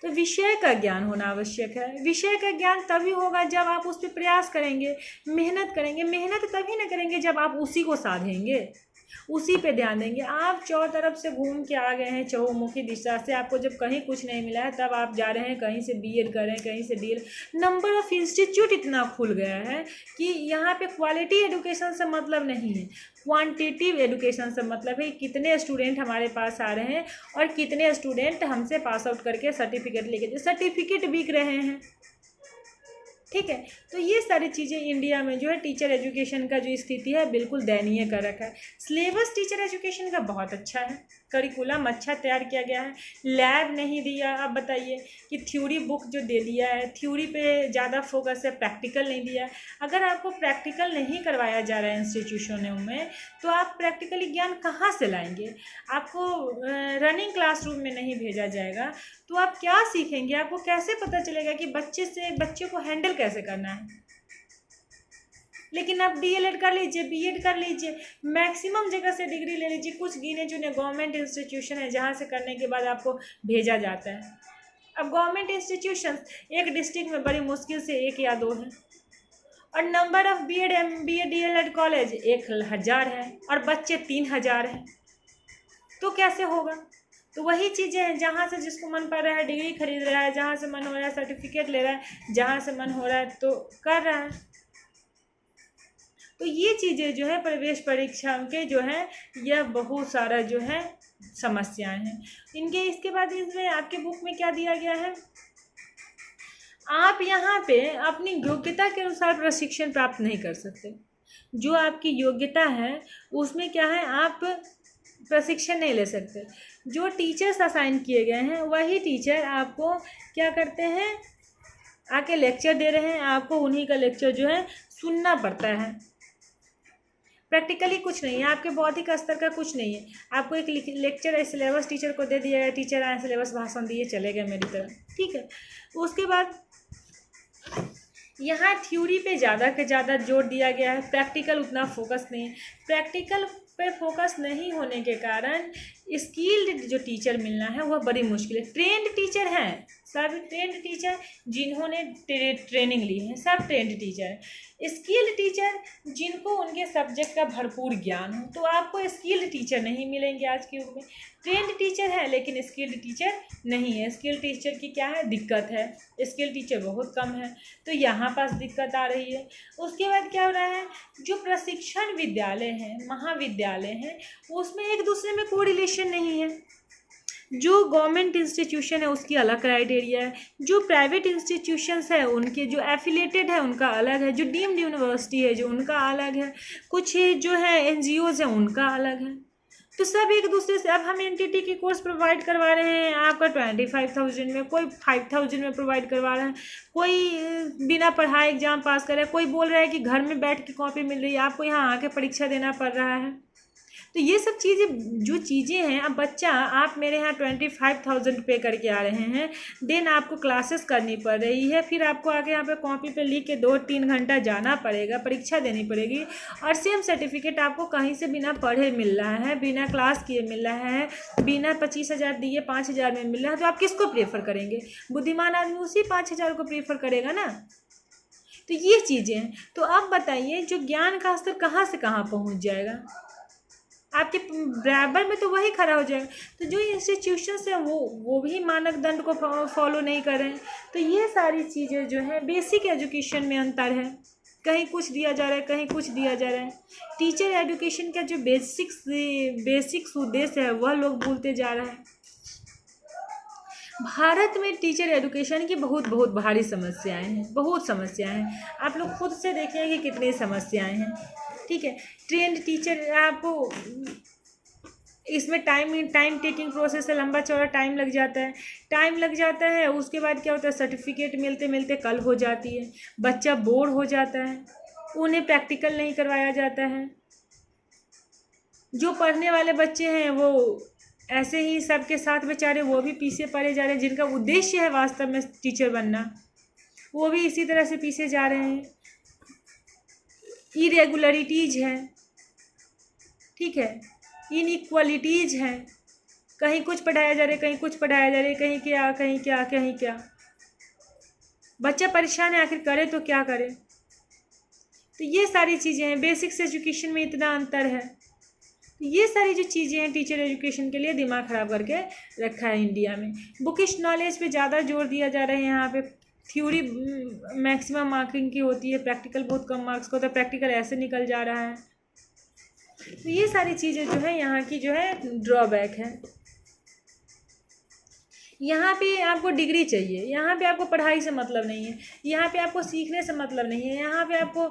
तो विषय का ज्ञान होना आवश्यक है। विषय का ज्ञान तभी होगा जब आप उस पर प्रयास करेंगे, मेहनत करेंगे। मेहनत तभी ना करेंगे जब आप उसी को साधेंगे, उसी पे ध्यान देंगे। आप चारों तरफ से घूम के आ गए हैं चहुमुखी दिशा से, आपको जब कहीं कुछ नहीं मिला है तब आप जा रहे हैं कहीं से बीएड कर रहे हैं, कहीं से डीएड। नंबर ऑफ इंस्टीट्यूट इतना खुल गया है कि यहाँ पे क्वालिटी एजुकेशन से मतलब नहीं है, क्वांटिटिव एजुकेशन से मतलब है। कितने स्टूडेंट हमारे पास आ रहे हैं और कितने स्टूडेंट हमसे पास आउट करके सर्टिफिकेट लेके, सर्टिफिकेट बिक रहे हैं, ठीक है। तो ये सारी चीज़ें इंडिया में जो है टीचर एजुकेशन का जो स्थिति है बिल्कुल दयनीय कर रखा है। सिलेबस टीचर एजुकेशन का बहुत अच्छा है, करिकुलम अच्छा तैयार किया गया है, लैब नहीं दिया। अब बताइए कि थ्योरी बुक जो दे दिया है, थ्योरी पे ज़्यादा फोकस है, प्रैक्टिकल नहीं दिया है। अगर आपको प्रैक्टिकल नहीं करवाया जा रहा है इंस्टीट्यूशनों में, तो आप प्रैक्टिकली ज्ञान कहाँ से लाएंगे? आपको रनिंग क्लासरूम में नहीं भेजा जाएगा तो आप क्या सीखेंगे? आपको कैसे पता चलेगा कि बच्चे को हैंडल कैसे करना है? लेकिन आप डीएलएड कर लीजिए, बीएड कर लीजिए, मैक्सिमम जगह से डिग्री ले लीजिए। कुछ गिने चुने गवर्नमेंट इंस्टीट्यूशन है जहाँ से करने के बाद आपको भेजा जाता है। अब गवर्नमेंट इंस्टीट्यूशन एक डिस्ट्रिक्ट में बड़ी मुश्किल से 1 या 2 हैं, और number of BEd DElEd college 1000 है और बच्चे 3000 हैं, तो कैसे होगा? तो वही चीज़ें हैं, जहाँ से जिसको मन पड़ रहा है डिग्री खरीद रहा है, जहाँ से मन हो रहा है सर्टिफिकेट ले रहा है, जहाँ से मन हो रहा है तो कर रहा है। तो ये चीज़ें जो है प्रवेश परीक्षा के जो है यह बहुत सारा जो है समस्याएं हैं इनके। इसके बाद इसमें आपके बुक में क्या दिया गया है, आप यहाँ पे अपनी योग्यता के अनुसार प्रशिक्षण प्राप्त नहीं कर सकते। जो आपकी योग्यता है उसमें क्या है, आप प्रशिक्षण नहीं ले सकते। जो टीचर्स असाइन किए गए हैं वही टीचर आपको क्या करते हैं, आके लेक्चर दे रहे हैं, आपको उन्हीं का लेक्चर जो है सुनना पड़ता है। प्रैक्टिकली कुछ नहीं है, आपके बौद्धिक स्तर का कुछ नहीं है। आपको एक लेक्चर सिलेबस टीचर को दे दिया है, टीचर आए सिलेबस भाषण दिए चले गए मेरी तरह, ठीक है। उसके बाद यहाँ थ्योरी पे ज़्यादा के ज़्यादा जोर दिया गया है, प्रैक्टिकल उतना फोकस नहीं है। प्रैक्टिकल पे फोकस नहीं होने के कारण स्किल्ड जो टीचर मिलना है वह बड़ी मुश्किल है। ट्रेंड टीचर हैं, सब ट्रेंड टीचर जिन्होंने ट्रेनिंग ली है सब ट्रेंड टीचर हैं। स्किल्ड टीचर जिनको उनके सब्जेक्ट का भरपूर ज्ञान हो, तो आपको स्किल्ड टीचर नहीं मिलेंगे आज के युग में। ट्रेंड टीचर है लेकिन स्किल्ड टीचर नहीं है। स्किल्ड टीचर की क्या है दिक्कत है, स्किल्ड टीचर बहुत कम है, तो यहाँ पास दिक्कत आ रही है। उसके बाद क्या हो रहा है, जो प्रशिक्षण विद्यालय हैं, महाविद्यालय हैं, उसमें एक दूसरे में कोरिलेशन नहीं है। जो गवर्नमेंट इंस्टीट्यूशन है उसकी अलग क्राइटेरिया है, जो प्राइवेट इंस्टीट्यूशंस है उनके जो एफिलेटेड है उनका अलग है, जो डीम्ड यूनिवर्सिटी है जो उनका अलग है, कुछ जो है एनजीओज हैं उनका अलग है। तो सब एक दूसरे से, अब हम एनटीटी की कोर्स प्रोवाइड करवा रहे हैं आपका 25,000 में, कोई 5,000 में प्रोवाइड करवा रहा है, कोई बिना पढ़ाए एग्जाम पास कर रहा है, कोई बोल रहा है कि घर में बैठ के कॉपी मिल रही है, आपको यहाँ आके परीक्षा देना पड़ रहा है। तो ये सब चीज़ें जो चीज़ें हैं, अब बच्चा आप मेरे यहाँ 25,000 पे करके आ रहे हैं, देन आपको क्लासेस करनी पड़ रही है, फिर आपको आके यहाँ पे कॉपी पे लिख के 2-3 घंटा जाना पड़ेगा, परीक्षा देनी पड़ेगी, और सेम सर्टिफिकेट आपको कहीं से बिना पढ़े मिल रहा है, बिना क्लास किए मिल रहा है, बिना 25,000 दिए 5,000 में मिल रहा है। तो आप किसको प्रेफर करेंगे? बुद्धिमान आदमी उसी 5,000 को प्रेफर करेगा ना। तो ये चीज़ें हैं। तो अब बताइए जो ज्ञान का स्तर कहाँ से कहाँ पहुँच जाएगा, आपके बराबर में तो वही खड़ा हो जाएगा। तो जो इंस्टीट्यूशंस हैं वो भी मानदंड को फॉलो नहीं कर रहे हैं। तो ये सारी चीज़ें जो है बेसिक एजुकेशन में अंतर है, कहीं कुछ दिया जा रहा है कहीं कुछ दिया जा रहा है। टीचर एजुकेशन का जो बेसिक्स उद्देश्य है वह लोग भूलते जा रहे हैं। भारत में टीचर एजुकेशन की बहुत भारी समस्याएं हैं, बहुत समस्याएं हैं। आप लोग खुद से देखिए कि कितनी समस्याएं हैं, ठीक है। ट्रेंड टीचर आपको इसमें टाइम टेकिंग प्रोसेस है, लंबा चौड़ा टाइम लग जाता है। उसके बाद क्या होता है, सर्टिफिकेट मिलते मिलते कल हो जाती है, बच्चा बोर हो जाता है, उन्हें प्रैक्टिकल नहीं करवाया जाता है। जो पढ़ने वाले बच्चे हैं वो ऐसे ही सबके साथ बेचारे वो भी पीछे पड़े जा रहे हैं, जिनका उद्देश्य है वास्तव में टीचर बनना, वो भी इसी तरह से पीछे जा रहे हैं। इरेगुलरिटीज़ हैं, ठीक है, इनइक्वालिटीज़ हैं, कहीं कुछ पढ़ाया जा रहा है कहीं कुछ पढ़ाया जा रहा है, कहीं क्या। बच्चा परेशान है, आखिर करे तो क्या करे। तो ये सारी चीज़ें हैं, बेसिक्स एजुकेशन में इतना अंतर है। तो ये सारी जो चीज़ें हैं टीचर एजुकेशन के लिए दिमाग ख़राब करके रखा है इंडिया में। बुकिश नॉलेज पे ज़्यादा जोर दिया जा रहा है। यहाँ पे थ्योरी मैक्सिमम मार्किंग की होती है, प्रैक्टिकल बहुत कम मार्क्स का होता है, प्रैक्टिकल ऐसे निकल जा रहा है। तो ये सारी चीज़ें जो है यहाँ की जो है ड्रॉबैक है। यहाँ पे आपको डिग्री चाहिए, यहाँ पे आपको पढ़ाई से मतलब नहीं है, यहाँ पे आपको सीखने से मतलब नहीं है, यहाँ पे आपको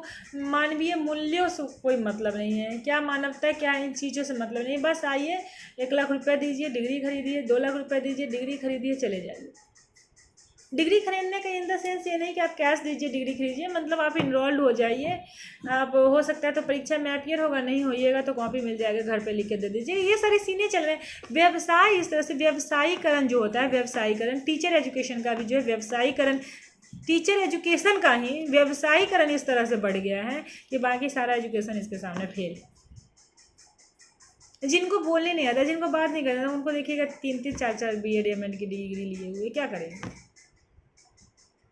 मानवीय मूल्यों से कोई मतलब नहीं है, क्या मानवता है क्या इन चीज़ों से मतलब नहीं है। बस आइए 1 लाख रुपये दीजिए डिग्री खरीदिए, 2 लाख रुपये दीजिए डिग्री खरीदिए, चले जाइए। डिग्री खरीदने का इन द सेंस ये नहीं कि आप कैश दीजिए डिग्री खरीदिए, मतलब आप इनरोल्ड हो जाइए। आप हो सकता है तो परीक्षा में अपीयर होगा, नहीं होइएगा तो कॉपी मिल जाएगा, घर पे लिख के दे दीजिए। ये सारी सीनें चल रहे हैं। व्यवसाय इस तरह से व्यवसायीकरण जो होता है, व्यवसायीकरण टीचर एजुकेशन का भी जो है व्यवसायीकरण, टीचर एजुकेशन का ही व्यवसायीकरण इस तरह से बढ़ गया है कि बाकी सारा एजुकेशन इसके सामने फेल है। जिनको बोलने नहीं आता, जिनको बात नहीं करना, उनको देखिएगा 3-3 4-4 BEd MAd की डिग्री लिए हुए, क्या करेंगे।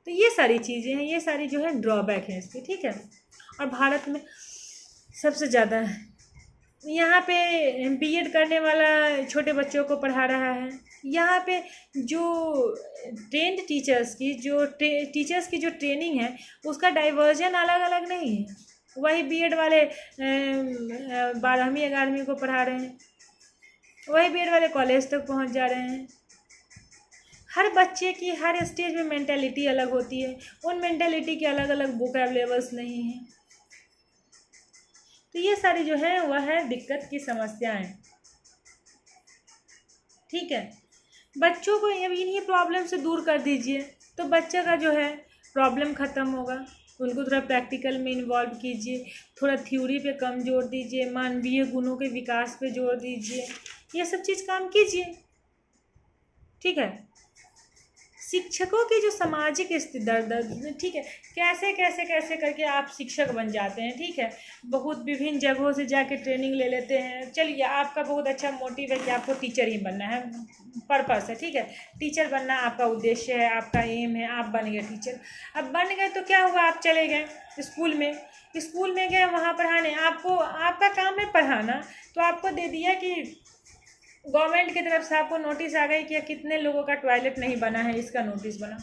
तो ये सारी चीज़ें हैं, ये सारी जो है ड्रॉबैक है इसकी, ठीक है। और भारत में सबसे ज़्यादा यहाँ पे बीएड करने वाला छोटे बच्चों को पढ़ा रहा है। यहाँ पे जो ट्रेंड टीचर्स की जो ट्रेनिंग है उसका डाइवर्जन अलग अलग नहीं है। वही बीएड वाले 12वीं 11वीं को पढ़ा रहे हैं, वही बीएड वाले कॉलेज तक पहुँच जा रहे हैं। हर बच्चे की हर स्टेज में मेंटेलिटी अलग होती है, उन मेंटेलिटी के अलग अलग वोकैबुलरीज नहीं हैं। तो ये सारी जो है वह है दिक्कत की समस्याएं। ठीक है, बच्चों को इन्हीं प्रॉब्लम से दूर कर दीजिए तो बच्चे का जो है प्रॉब्लम ख़त्म होगा। उनको थोड़ा प्रैक्टिकल में इन्वॉल्व कीजिए, थोड़ा थ्योरी पे कम जोर दीजिए, मानवीय गुणों के विकास पे जोर दीजिए, ये सब चीज़ काम कीजिए। ठीक है, शिक्षकों की जो सामाजिक स्थिति, ठीक है, कैसे कैसे कैसे करके आप शिक्षक बन जाते हैं। ठीक है, बहुत विभिन्न जगहों से जाके ट्रेनिंग ले लेते हैं। चलिए, आपका बहुत अच्छा मोटिव है कि आपको टीचर ही बनना है, पर्पस है। ठीक है, टीचर बनना आपका उद्देश्य है, आपका एम है, आप बन गए टीचर। अब बन गए तो क्या हुआ, आप चले गए स्कूल में गए वहाँ पढ़ाने। आपका काम है पढ़ाना, तो आपको दे दिया कि गवर्नमेंट की तरफ से आपको नोटिस आ गई कि कितने लोगों का टॉयलेट नहीं बना है, इसका नोटिस बना।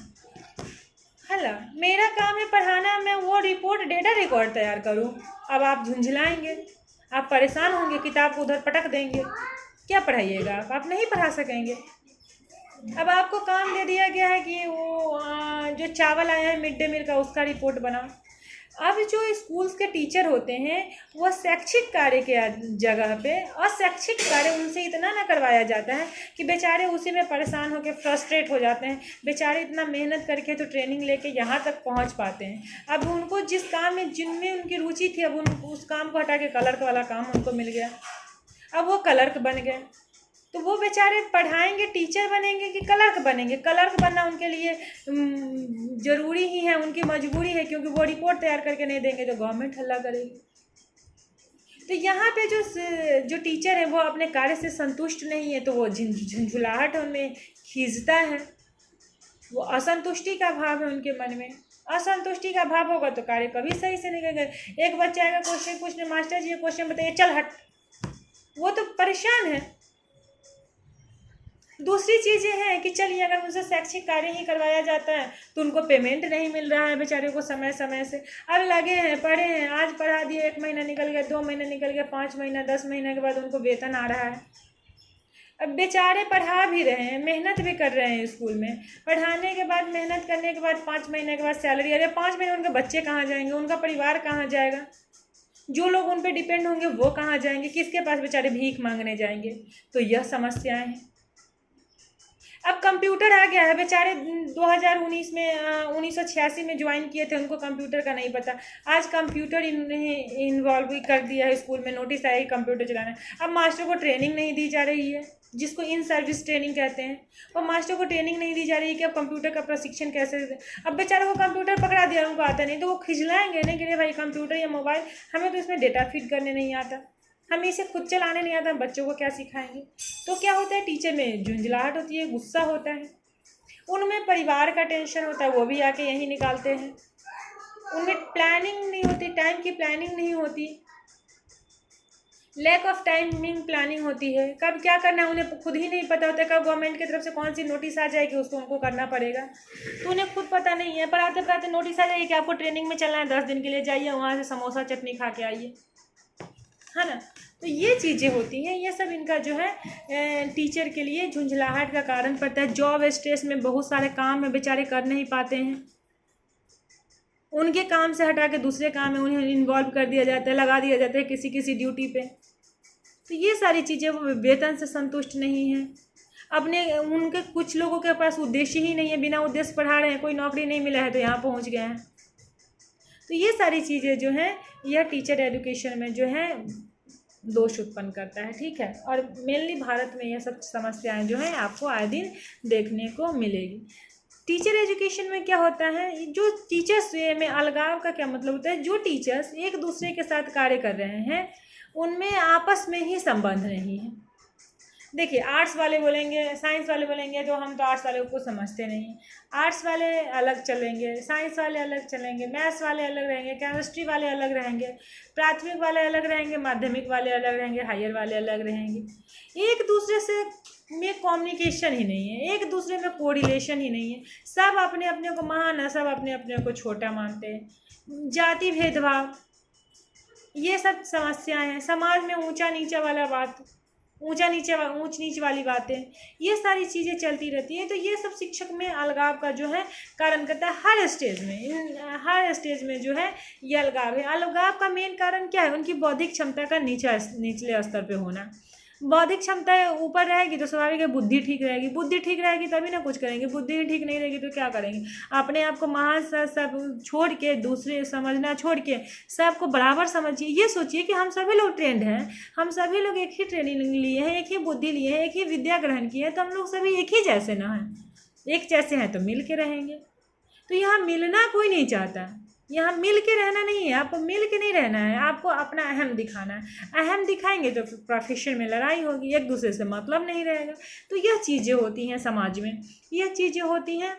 हला, मेरा काम है पढ़ाना, मैं वो डेटा रिकॉर्ड तैयार करूं। अब आप झुंझलाएंगे, आप परेशान होंगे, किताब को उधर पटक देंगे, क्या पढ़ाइएगा आप नहीं पढ़ा सकेंगे। अब आपको काम दे दिया गया है कि वो जो चावल आया है मिड डे मील का, उसका रिपोर्ट बनाओ। अब जो स्कूल्स के टीचर होते हैं वो शैक्षिक कार्य के जगह पे अशैक्षिक कार्य उनसे इतना ना करवाया जाता है कि बेचारे उसी में परेशान होकर फ्रस्ट्रेट हो जाते हैं। बेचारे इतना मेहनत करके तो ट्रेनिंग लेके यहाँ तक पहुँच पाते हैं। अब उनको जिस काम में जिनमें उनकी रुचि थी, अब उस काम को हटा के क्लर्क वाला काम उनको मिल गया, अब वो क्लर्क बन गए। तो वो बेचारे पढ़ाएंगे, टीचर बनेंगे कि क्लर्क बनेंगे। क्लर्क बनना उनके लिए ज़रूरी ही है, उनकी मजबूरी है, क्योंकि वो रिपोर्ट तैयार करके नहीं देंगे तो गवर्नमेंट हल्ला करेगी। तो यहाँ पे जो टीचर है वो अपने कार्य से संतुष्ट नहीं है, तो वो झुंझुलाहट उनमें खींचता है, वो असंतुष्टि का भाव है उनके मन में। असंतुष्टि का भाव होगा तो कार्य कभी सही से नहीं करेगा। एक बच्चा आएगा क्वेश्चन पूछने, मास्टर जी ये क्वेश्चन बताइए, चल हट, वो तो परेशान है। दूसरी चीज़ ये है कि चलिए अगर उनसे शैक्षिक कार्य ही करवाया जाता है तो उनको पेमेंट नहीं मिल रहा है बेचारे को समय समय से। अब लगे हैं, पढ़े हैं, आज पढ़ा दिए, 1 महीना निकल गया, 2 महीने निकल गया, 5 महीना, 10 महीने के बाद उनको वेतन आ रहा है। अब बेचारे पढ़ा भी रहे हैं, मेहनत भी कर रहे हैं स्कूल में, पढ़ाने के बाद, मेहनत करने के बाद 5 महीने के बाद सैलरी। अरे 5 महीने उनके बच्चे कहाँ जाएंगे, उनका परिवार कहाँ जाएगा, जो लोग उन पर डिपेंड होंगे वो कहाँ जाएंगे, किसके पास बेचारे भीख मांगने जाएंगे। तो यह समस्याएं हैं। अब कंप्यूटर आ गया है, बेचारे 2019 में 1986 में ज्वाइन किए थे, उनको कंप्यूटर का नहीं पता। आज कंप्यूटर इन्वॉल्व कर दिया है स्कूल में, नोटिस आया कि कंप्यूटर चलाना है। अब मास्टर को ट्रेनिंग नहीं दी जा रही है, जिसको इन सर्विस ट्रेनिंग कहते हैं, और मास्टर को ट्रेनिंग नहीं दी जा रही है कि अब कंप्यूटर का प्रशिक्षण कैसे दें। अब बेचारे को कंप्यूटर पकड़ा दिया, उनको आता नहीं, तो वो खिजलाएंगे नहीं कि भाई कंप्यूटर या मोबाइल, हमें तो इसमें डेटा फीड करने नहीं आता, हमें इसे खुद चलाने नहीं आता, बच्चों को क्या सिखाएंगे। तो क्या होता है, टीचर में झुंझलाहट होती है, गुस्सा होता है, उनमें परिवार का टेंशन होता है, वो भी आके यहीं निकालते हैं। उनमें प्लानिंग नहीं होती, टाइम की प्लानिंग नहीं होती, लैक ऑफ टाइमिंग प्लानिंग होती है। कब क्या करना है उन्हें खुद ही नहीं पता होता, कब गवर्नमेंट की तरफ से कौन सी नोटिस आ जाएगी उसको उनको करना पड़ेगा, तो उन्हें खुद पता नहीं है। पढ़ाते पढ़ाते नोटिस आ जाएगी कि आपको ट्रेनिंग में चलना है, 10 दिन के लिए जाइए, वहाँ से समोसा चटनी खा के आइए, है ना। तो ये चीज़ें होती हैं, ये सब इनका जो है टीचर के लिए झुंझलाहट का कारण पड़ता है। जॉब स्ट्रेस में बहुत सारे काम में बेचारे कर नहीं पाते हैं, उनके काम से हटा के दूसरे काम में उन्हें इन्वॉल्व कर दिया जाता है, लगा दिया जाता है किसी ड्यूटी पे। तो ये सारी चीज़ें, वो वेतन से संतुष्ट नहीं हैं, उनके कुछ लोगों के पास उद्देश्य ही नहीं है, बिना उद्देश्य पढ़ा रहे हैं, कोई नौकरी नहीं मिला है तो यहाँ पहुँच गए हैं। तो ये सारी चीज़ें जो हैं यह टीचर एजुकेशन में जो है दोष उत्पन्न करता है। ठीक है, और मेनली भारत में यह सब समस्याएं जो हैं आपको आए दिन देखने को मिलेगी। टीचर एजुकेशन में क्या होता है, जो टीचर्स में अलगाव का क्या मतलब होता है, जो टीचर्स एक दूसरे के साथ कार्य कर रहे हैं उनमें आपस में ही संबंध नहीं है। देखिए आर्ट्स वाले बोलेंगे, साइंस वाले बोलेंगे तो हम तो आर्ट्स वाले को समझते नहीं हैं। आर्ट्स वाले अलग चलेंगे, साइंस वाले अलग चलेंगे, मैथ्स वाले अलग रहेंगे, केमिस्ट्री वाले अलग रहेंगे, प्राथमिक वाले अलग रहेंगे, माध्यमिक वाले अलग रहेंगे, हायर वाले अलग रहेंगे। एक दूसरे से में कम्युनिकेशन ही नहीं है, एक दूसरे में कोरिलेशन ही नहीं है। सब अपने अपने को महान है, सब अपने अपने को छोटा मानते हैं। जाति भेदभाव, ये सब समस्याएं हैं। समाज में ऊंचा नीचा वाला बात, ऊंच नीच वाली बातें, ये सारी चीज़ें चलती रहती हैं। तो ये सब शिक्षक में अलगाव का जो है कारण करता है। हर स्टेज में जो है ये अलगाव है। अलगाव का मेन कारण क्या है? उनकी बौद्धिक क्षमता का निचले स्तर पे होना। बौद्धिक क्षमता ऊपर रहेगी तो स्वाभाविक है बुद्धि ठीक रहेगी, बुद्धि ठीक रहेगी तभी ना कुछ करेंगे। बुद्धि ठीक नहीं रहेगी तो क्या करेंगे? अपने आप को महान सब छोड़ के, दूसरे समझना छोड़ के सबको बराबर समझिए। ये सोचिए कि हम सभी लोग ट्रेंड हैं, हम सभी लोग एक ही ट्रेनिंग लिए हैं, एक ही बुद्धि लिए हैं, एक ही विद्या ग्रहण की है, तो हम लोग सभी एक ही जैसे ना हैं। एक जैसे हैं तो मिल के रहेंगे। तो यहाँ मिलना कोई नहीं चाहता, यहाँ मिल के रहना नहीं है। आपको मिल के नहीं रहना है, आपको अपना अहम दिखाना है। अहम दिखाएंगे तो प्रोफेशन में लड़ाई होगी, एक दूसरे से मतलब नहीं रहेगा। तो यह चीज़ें होती हैं समाज में, यह चीज़ें होती हैं।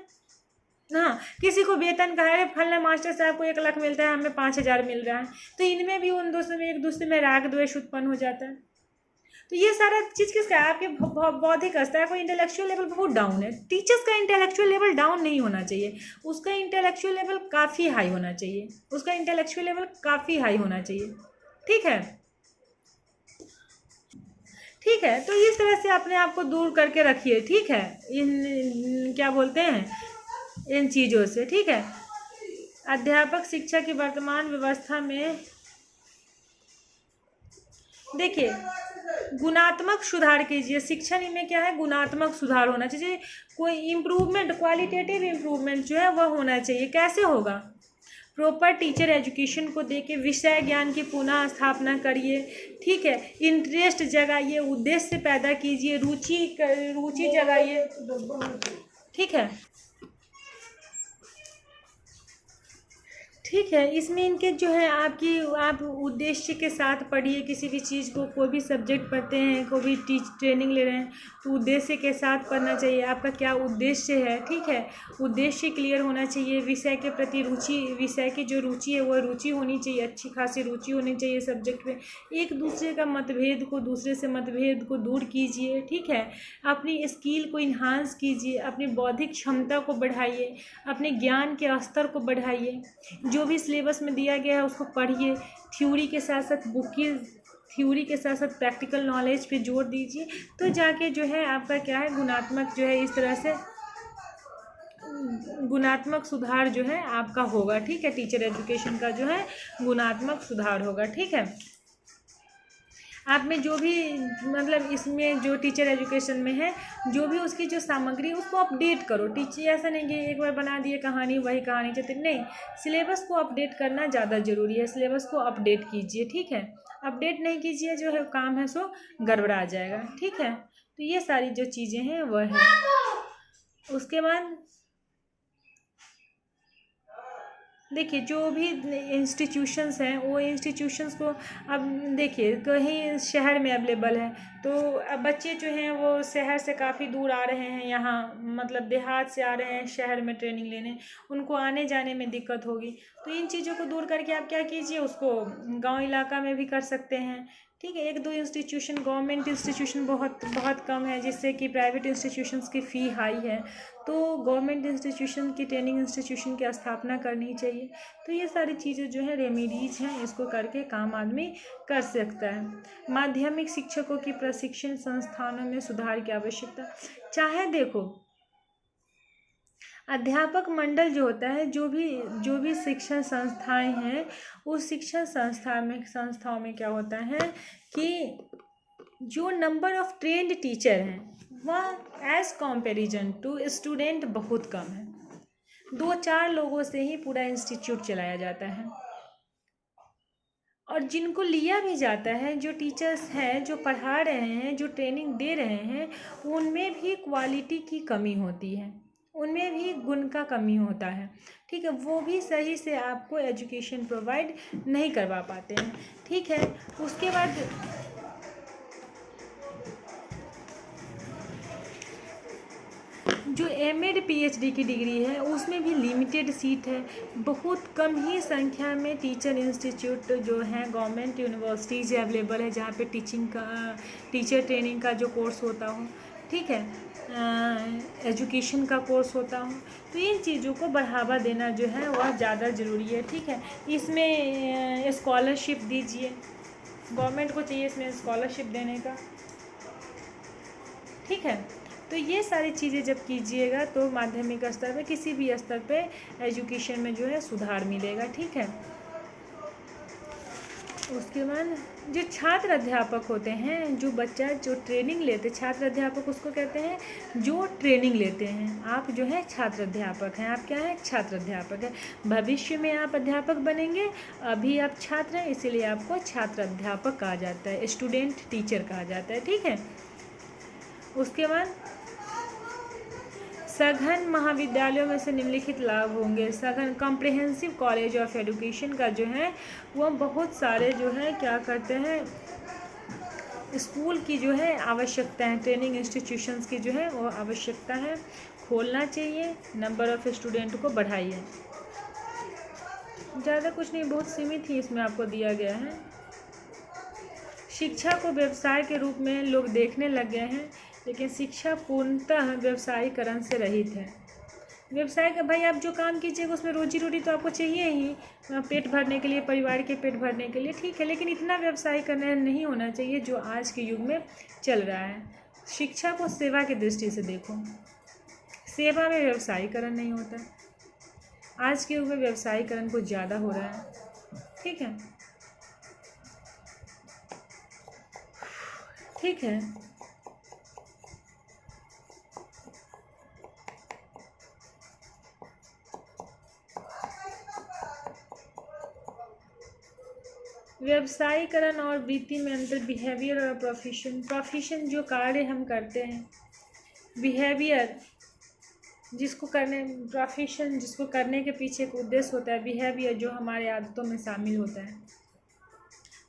हाँ, किसी को वेतन का है, फलना मास्टर साहब को 1 लाख मिलता है, हमें 5,000 मिल रहा है, तो इनमें भी उन दोस्तों में एक दूसरे में राग द्वेष उत्पन्न हो जाता है। तो ये सारा चीज़ किसका है? आपके बौद्धिक स्तर, कोई इंटेलेक्चुअल लेवल बहुत डाउन है। टीचर्स का इंटेलेक्चुअल लेवल डाउन नहीं होना चाहिए, उसका इंटेलेक्चुअल लेवल काफ़ी हाई होना चाहिए, उसका इंटेलेक्चुअल लेवल काफ़ी हाई होना चाहिए। ठीक है, ठीक है। तो इस तरह से अपने आप को दूर करके रखिए। ठीक है, इन क्या बोलते हैं, इन चीज़ों से। ठीक है, अध्यापक शिक्षा की वर्तमान व्यवस्था में देखिए गुणात्मक सुधार कीजिए। शिक्षा में क्या है? गुणात्मक सुधार होना चाहिए। कोई इम्प्रूवमेंट, क्वालिटेटिव इम्प्रूवमेंट जो है वह होना चाहिए। कैसे होगा? प्रॉपर टीचर एजुकेशन को देके विषय ज्ञान की पुनः स्थापना करिए। ठीक है, इंटरेस्ट जगाइए, उद्देश्य पैदा कीजिए, रुचि जगाइए। ठीक है, ठीक है। इसमें इनके जो है आप उद्देश्य के साथ पढ़िए किसी भी चीज़ को। कोई भी सब्जेक्ट पढ़ते हैं, कोई भी ट्रेनिंग ले रहे हैं तो उद्देश्य के साथ पढ़ना चाहिए। आपका क्या उद्देश्य है? ठीक है, उद्देश्य क्लियर होना चाहिए। विषय के प्रति रुचि, विषय की जो रुचि है वह रुचि होनी चाहिए, अच्छी खासी रुचि होनी चाहिए सब्जेक्ट में। एक दूसरे का मतभेद को, दूसरे से मतभेद को दूर कीजिए। ठीक है, अपनी स्किल को इन्हांस कीजिए, अपनी बौद्धिक क्षमता को बढ़ाइए, अपने ज्ञान के स्तर को बढ़ाइए। जो भी सिलेबस में दिया गया है उसको पढ़िए। थ्योरी के साथ साथ थ्योरी के साथ साथ प्रैक्टिकल नॉलेज पे जोर दीजिए। तो जाके जो है आपका क्या है, गुणात्मक जो है इस तरह से गुणात्मक सुधार जो है आपका होगा। ठीक है, टीचर एजुकेशन का जो है गुणात्मक सुधार होगा। ठीक है, आप में जो भी मतलब इसमें जो टीचर एजुकेशन में है, जो भी उसकी जो सामग्री उसको अपडेट करो। टीचर ऐसा नहीं कि एक बार बना दिए कहानी, वही कहानी चलती नहीं। सिलेबस को अपडेट करना ज़्यादा ज़रूरी है, सिलेबस को अपडेट कीजिए। ठीक है, अपडेट नहीं कीजिए जो है काम है सो गड़बड़ा जाएगा। ठीक है, तो ये सारी जो चीज़ें हैं वह है। उसके बाद देखिए जो भी इंस्टीट्यूशंस हैं वो इंस्टीट्यूशंस को अब देखिए कहीं शहर में अवेलेबल है, तो अब बच्चे जो हैं वो शहर से काफ़ी दूर आ रहे हैं, यहाँ मतलब देहात से आ रहे हैं शहर में ट्रेनिंग लेने, उनको आने जाने में दिक्कत होगी। तो इन चीज़ों को दूर करके आप क्या कीजिए, उसको गांव इलाका में भी कर सकते हैं। ठीक है, 1-2 इंस्टीट्यूशन, गवर्नमेंट इंस्टीट्यूशन बहुत कम है, जिससे कि प्राइवेट इंस्टीट्यूशंस की फ़ी हाई है। तो गवर्नमेंट इंस्टीट्यूशन की, ट्रेनिंग इंस्टीट्यूशन की स्थापना करनी चाहिए। तो ये सारी चीज़ें जो है रेमेडीज हैं, इसको करके काम आदमी कर सकता है। माध्यमिक शिक्षकों की प्रशिक्षण संस्थानों में सुधार की आवश्यकता। चाहे देखो अध्यापक मंडल जो होता है, जो भी शिक्षण संस्थाएं हैं, उस शिक्षण संस्थाओं में क्या होता है कि जो नंबर ऑफ ट्रेंड टीचर हैं वह एज कंपैरिजन टू स्टूडेंट बहुत कम है। 2-4 लोगों से ही पूरा इंस्टीट्यूट चलाया जाता है, और जिनको लिया भी जाता है, जो टीचर्स हैं, जो पढ़ा रहे हैं, जो ट्रेनिंग दे रहे हैं, उनमें भी क्वालिटी की कमी होती है, उनमें भी गुण का कमी होता है। ठीक है, वो भी सही से आपको एजुकेशन प्रोवाइड नहीं करवा पाते हैं। ठीक है, उसके बाद जो एमएड पीएचडी की डिग्री है उसमें भी लिमिटेड सीट है। बहुत कम ही संख्या में टीचर इंस्टीट्यूट जो हैं गवर्नमेंट यूनिवर्सिटीज़ अवेलेबल है जहाँ पे टीचर ट्रेनिंग का जो कोर्स होता हो, ठीक है, एजुकेशन का कोर्स होता हो। तो इन चीज़ों को बढ़ावा देना जो है वह ज़्यादा ज़रूरी है, ठीक है। इसमें स्कॉलरशिप दीजिए, गवर्नमेंट को चाहिए इसमें स्कॉलरशिप देने का, ठीक है। तो ये सारी चीज़ें जब कीजिएगा तो माध्यमिक स्तर पे किसी भी स्तर पे एजुकेशन में जो है सुधार मिलेगा, ठीक है। उसके बाद जो छात्र अध्यापक होते हैं, जो बच्चा जो ट्रेनिंग लेते, छात्र अध्यापक उसको कहते हैं जो ट्रेनिंग लेते हैं। आप जो है छात्र अध्यापक हैं, आप क्या हैं, छात्र अध्यापक हैं। भविष्य में आप अध्यापक बनेंगे, अभी आप छात्र हैं इसीलिए आपको छात्र अध्यापक कहा जाता है, स्टूडेंट टीचर कहा जाता है, ठीक है। उसके बाद सघन महाविद्यालयों में से निम्नलिखित लाभ होंगे। सघन कॉम्प्रिहेंसिव कॉलेज ऑफ एजुकेशन का जो है वो बहुत सारे जो है क्या करते हैं, स्कूल की जो है आवश्यकता है, ट्रेनिंग इंस्टीट्यूशंस की जो है वो आवश्यकता है, खोलना चाहिए। नंबर ऑफ़ स्टूडेंट को बढ़ाइए। ज़्यादा कुछ नहीं, बहुत सीमित ही इसमें आपको दिया गया है। शिक्षा को व्यवसाय के रूप में लोग देखने लग गए हैं, लेकिन शिक्षा पूर्णतः व्यवसायीकरण से रहित है। व्यवसाय का भाई आप जो काम कीजिएगा उसमें रोजी रोटी तो आपको चाहिए ही, पेट भरने के लिए, परिवार के पेट भरने के लिए, ठीक है, लेकिन इतना व्यवसायीकरण नहीं होना चाहिए जो आज के युग में चल रहा है। शिक्षा को सेवा की दृष्टि से देखो, सेवा में व्यवसायीकरण नहीं होता। आज के युग में व्यवसायीकरण कुछ ज़्यादा हो रहा है, ठीक है, ठीक है। व्यवसायीकरण और वृत्ति में अंतर, बिहेवियर और प्रोफेशन जो कार्य हम करते हैं, बिहेवियर जिसको करने, प्रोफेशन जिसको करने के पीछे एक उद्देश्य होता है, बिहेवियर जो हमारे आदतों में शामिल होता है।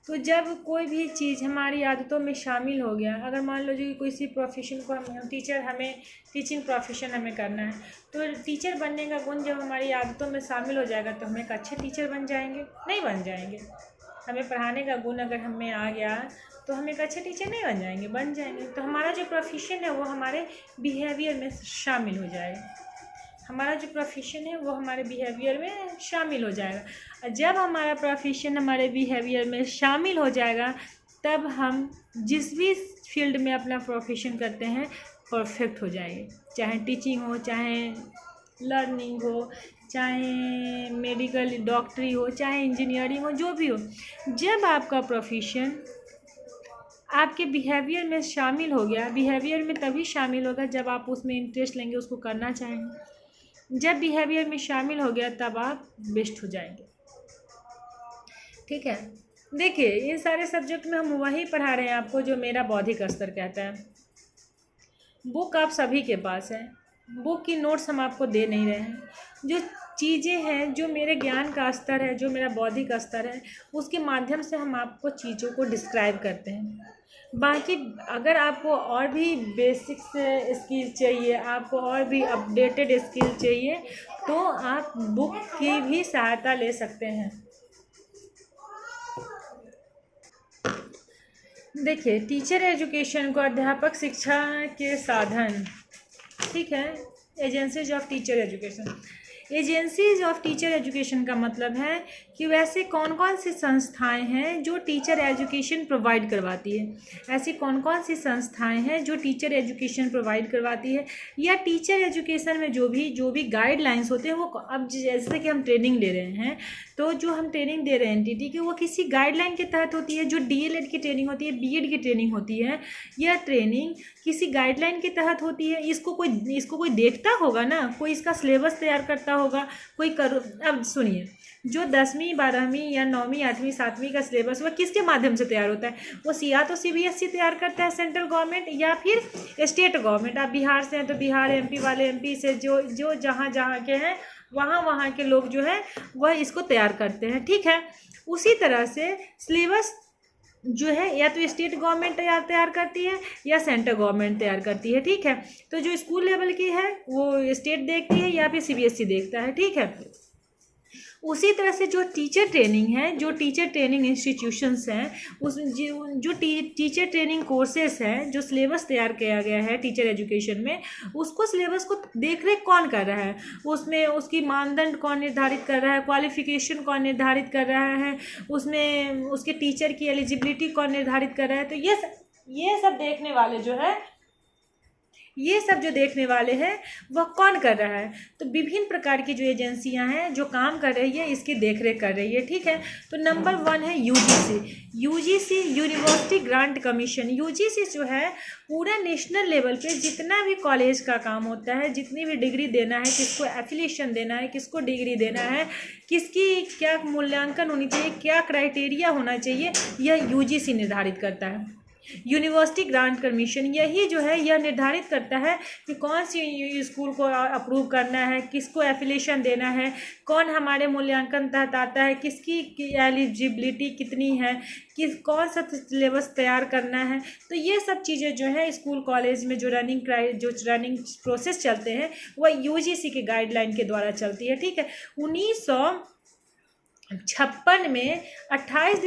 तो जब कोई भी चीज़ हमारी आदतों में शामिल हो गया, अगर मान लो जो कोई सी प्रोफेशन को हम टीचिंग प्रोफेशन हमें करना है, तो टीचर बनने का गुण जब हमारी आदतों में शामिल हो जाएगा तो हम एक अच्छे टीचर बन जाएंगे? नहीं बन जाएंगे। हमें पढ़ाने का गुण अगर हमें आ गया तो हम एक अच्छे टीचर नहीं बन जाएंगे, बन जाएंगे। तो हमारा जो प्रोफेशन है वो हमारे बिहेवियर में शामिल हो जाएगा, हमारा जो प्रोफेशन है वो हमारे बिहेवियर में शामिल हो जाएगा। जब हमारा प्रोफेशन हमारे बिहेवियर में शामिल हो जाएगा तब हम जिस भी फील्ड में अपना प्रोफेशन करते हैं परफेक्ट हो जाएंगे, चाहे टीचिंग हो, चाहे लर्निंग हो, चाहे मेडिकल डॉक्टरी हो, चाहे इंजीनियरिंग हो, जो भी हो। जब आपका प्रोफेशन आपके बिहेवियर में शामिल हो गया, बिहेवियर में तभी शामिल होगा जब आप उसमें इंटरेस्ट लेंगे, उसको करना चाहेंगे। जब बिहेवियर में शामिल हो गया तब आप बेस्ट हो जाएंगे, ठीक है। देखिए इन सारे सब्जेक्ट में हम वही पढ़ा रहे हैं आपको जो मेरा बौद्धिक स्तर कहता है। बुक आप सभी के पास है, बुक की नोट्स हम आपको दे नहीं रहे हैं। जो चीज़ें हैं, जो मेरे ज्ञान का स्तर है, जो मेरा बौद्धिक स्तर है, उसके माध्यम से हम आपको चीज़ों को डिस्क्राइब करते हैं। बाकी अगर आपको और भी बेसिक्स स्किल चाहिए, आपको और भी अपडेटेड स्किल चाहिए, तो आप बुक की भी सहायता ले सकते हैं। देखिए टीचर एजुकेशन को अध्यापक शिक्षा के साधन, ठीक है, agencies of teacher education. Agencies of teacher education का मतलब है कि वैसे कौन कौन सी संस्थाएं हैं जो टीचर एजुकेशन प्रोवाइड करवाती है। ऐसी कौन कौन सी संस्थाएं हैं जो टीचर एजुकेशन प्रोवाइड करवाती है, या टीचर एजुकेशन में जो भी गाइडलाइंस होते हैं वो, अब जैसे कि हम ट्रेनिंग ले रहे हैं तो जो हम ट्रेनिंग दे रहे हैं एनटीटी की, वो किसी गाइडलाइन के तहत होती है। जो डीएलएड की ट्रेनिंग होती है, बीएड की ट्रेनिंग होती है, यह ट्रेनिंग किसी गाइडलाइन के तहत होती है। इसको कोई देखता होगा ना, कोई इसका सिलेबस तैयार करता होगा, कोई करो। अब सुनिए, जो 10वीं 12वीं या 9वीं 8वीं 7वीं का सिलेबस वह किसके माध्यम से तैयार होता है? वो या तो सीबीएसई तैयार करता है, सेंट्रल गवर्नमेंट, या फिर स्टेट गवर्नमेंट। आप बिहार से हैं तो बिहार, एमपी वाले एमपी से, जो जहाँ के हैं वहाँ के लोग जो है वह इसको तैयार करते हैं, ठीक है। उसी तरह से सिलेबस जो है या तो स्टेट गवर्नमेंट तैयार करती है या सेंट्रल गवर्नमेंट तैयार करती है, ठीक है। तो जो स्कूल लेवल की है वो स्टेट देखती है या फिर सीबीएसई देखता है, ठीक है। उसी तरह से जो टीचर ट्रेनिंग है, जो टीचर ट्रेनिंग इंस्टीट्यूशंस हैं, उस जो टीचर ट्रेनिंग कोर्सेस हैं, जो सिलेबस तैयार किया गया है टीचर एजुकेशन में, उसको सिलेबस को देख रेख कौन कर रहा है, उसमें उसकी मानदंड कौन निर्धारित कर रहा है, क्वालिफिकेशन कौन निर्धारित कर रहा है, उसमें उसके टीचर की एलिजिबिलिटी कौन निर्धारित कर रहा है। तो ये सब देखने वाले जो है, ये सब जो देखने वाले हैं वह कौन कर रहा है। तो विभिन्न प्रकार की जो एजेंसियां हैं जो काम कर रही है इसकी देखरेख कर रही है, ठीक है। तो नंबर 1 है UGC, university grant commission. UGC जो है पूरा नेशनल लेवल पे जितना भी कॉलेज का काम होता है, जितनी भी डिग्री देना है, किसको एफिलिएशन देना है, किसको डिग्री देना है, किसकी क्या मूल्यांकन होनी चाहिए, क्या क्राइटेरिया होना चाहिए, यह यूजीसी निर्धारित करता है। यूनिवर्सिटी ग्रांट कमीशन यही जो है यह निर्धारित करता है कि कौन सी स्कूल को अप्रूव करना है, किसको एफिलिएशन देना है, कौन हमारे मूल्यांकन तहत आता है, किसकी एलिजिबिलिटी कितनी है, कौन सा सिलेबस तैयार करना है। तो ये सब चीज़ें जो है स्कूल कॉलेज में जो रनिंग प्रोसेस चलते हैं वह यूजीसी के गाइडलाइन के द्वारा चलती है, ठीक है। 1956 में 28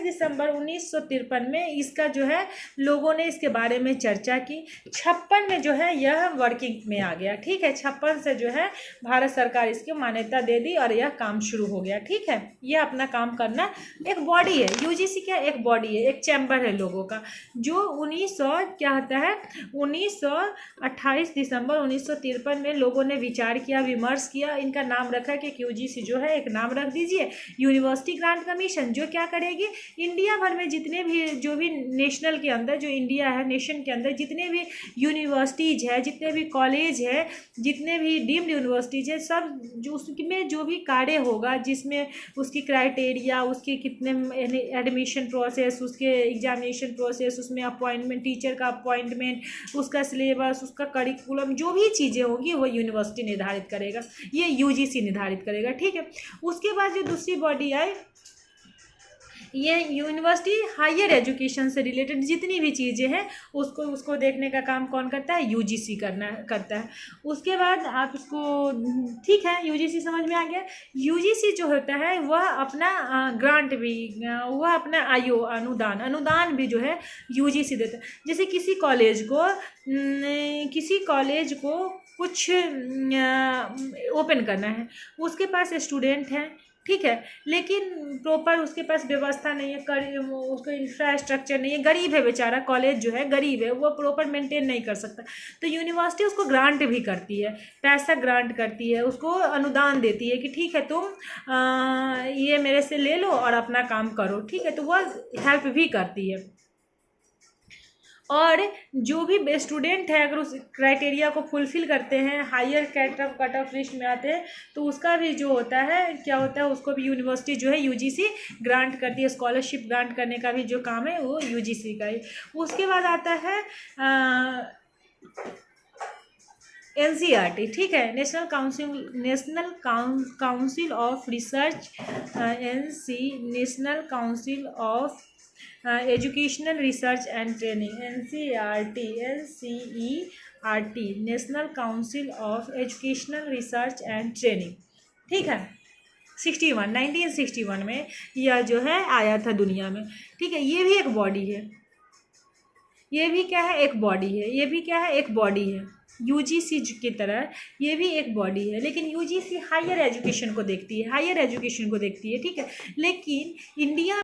दिसंबर 1953 में इसका जो है लोगों ने इसके बारे में चर्चा की। 56 में जो है यह वर्किंग में आ गया, ठीक है। 56 से जो है भारत सरकार इसकी मान्यता दे दी और यह काम शुरू हो गया, ठीक है। यह अपना काम करना एक बॉडी है, यूजीसी क्या एक बॉडी है, एक चैम्बर है लोगों का, जो 28 दिसंबर 1953 में लोगों ने विचार किया, विमर्श किया, इनका नाम रखा कि यूजीसी जो है एक नाम रख दीजिए यूनिवर्सिटी ग्रांट कमीशन, जो क्या करेगी इंडिया भर में जितने भी जो भी नेशनल के अंदर जो इंडिया है नेशन के अंदर जितने भी यूनिवर्सिटीज है, जितने भी कॉलेज है, जितने भी डीम्ड यूनिवर्सिटीज है, सब जो उसमें जो भी कार्य होगा, जिसमें उसकी क्राइटेरिया, उसके कितने एडमिशन प्रोसेस, उसके एग्जामिनेशन प्रोसेस, उसमें अपॉइंटमेंट, टीचर का अपॉइंटमेंट, उसका सिलेबस, उसका करिकुलम, जो भी चीज़ें होंगी वो यूनिवर्सिटी निर्धारित करेगा, ये यूजीसी निर्धारित करेगा, ठीक है। उसके बाद जो दूसरी बॉडी आई, ये यूनिवर्सिटी हायर एजुकेशन से रिलेटेड जितनी भी चीज़ें हैं उसको देखने का काम कौन करता है, यूजीसी करता है। उसके बाद आप इसको, ठीक है, यूजीसी समझ में आ गया। यूजीसी जो होता है वह अपना ग्रांट भी, वह अपना अनुदान भी जो है यूजीसी देता है। जैसे किसी कॉलेज को कुछ ओपन करना है, उसके पास स्टूडेंट हैं, ठीक है, लेकिन प्रॉपर उसके पास व्यवस्था नहीं है, उसको इंफ्रास्ट्रक्चर नहीं है, गरीब है बेचारा, कॉलेज जो है गरीब है, वो प्रॉपर मेंटेन नहीं कर सकता, तो यूनिवर्सिटी उसको ग्रांट भी करती है, पैसा ग्रांट करती है, उसको अनुदान देती है कि ठीक है तुम ये मेरे से ले लो और अपना काम करो, ठीक है। तो वह हेल्प भी करती है। और जो भी स्टूडेंट है अगर उस क्राइटेरिया को फुलफ़िल करते हैं, हायर कट ऑफ लिस्ट में आते हैं, तो उसका भी जो होता है क्या होता है, उसको भी यूनिवर्सिटी जो है यूजीसी ग्रांट करती है। स्कॉलरशिप ग्रांट करने का भी जो काम है वो यूजीसी का ही। उसके बाद आता है एनसीईआरटी, ठीक है, national council of research, national council of educational research and training, NCERT, national council of educational research and training, ठीक है। 1961 में यह जो है आया था दुनिया में, ठीक है। ये भी एक बॉडी है, ये भी क्या है, एक बॉडी है, ये भी क्या है, एक बॉडी है, यूजीसी की तरह ये भी एक बॉडी है, लेकिन यूजीसी हायर एजुकेशन को देखती है, ठीक है। लेकिन इंडिया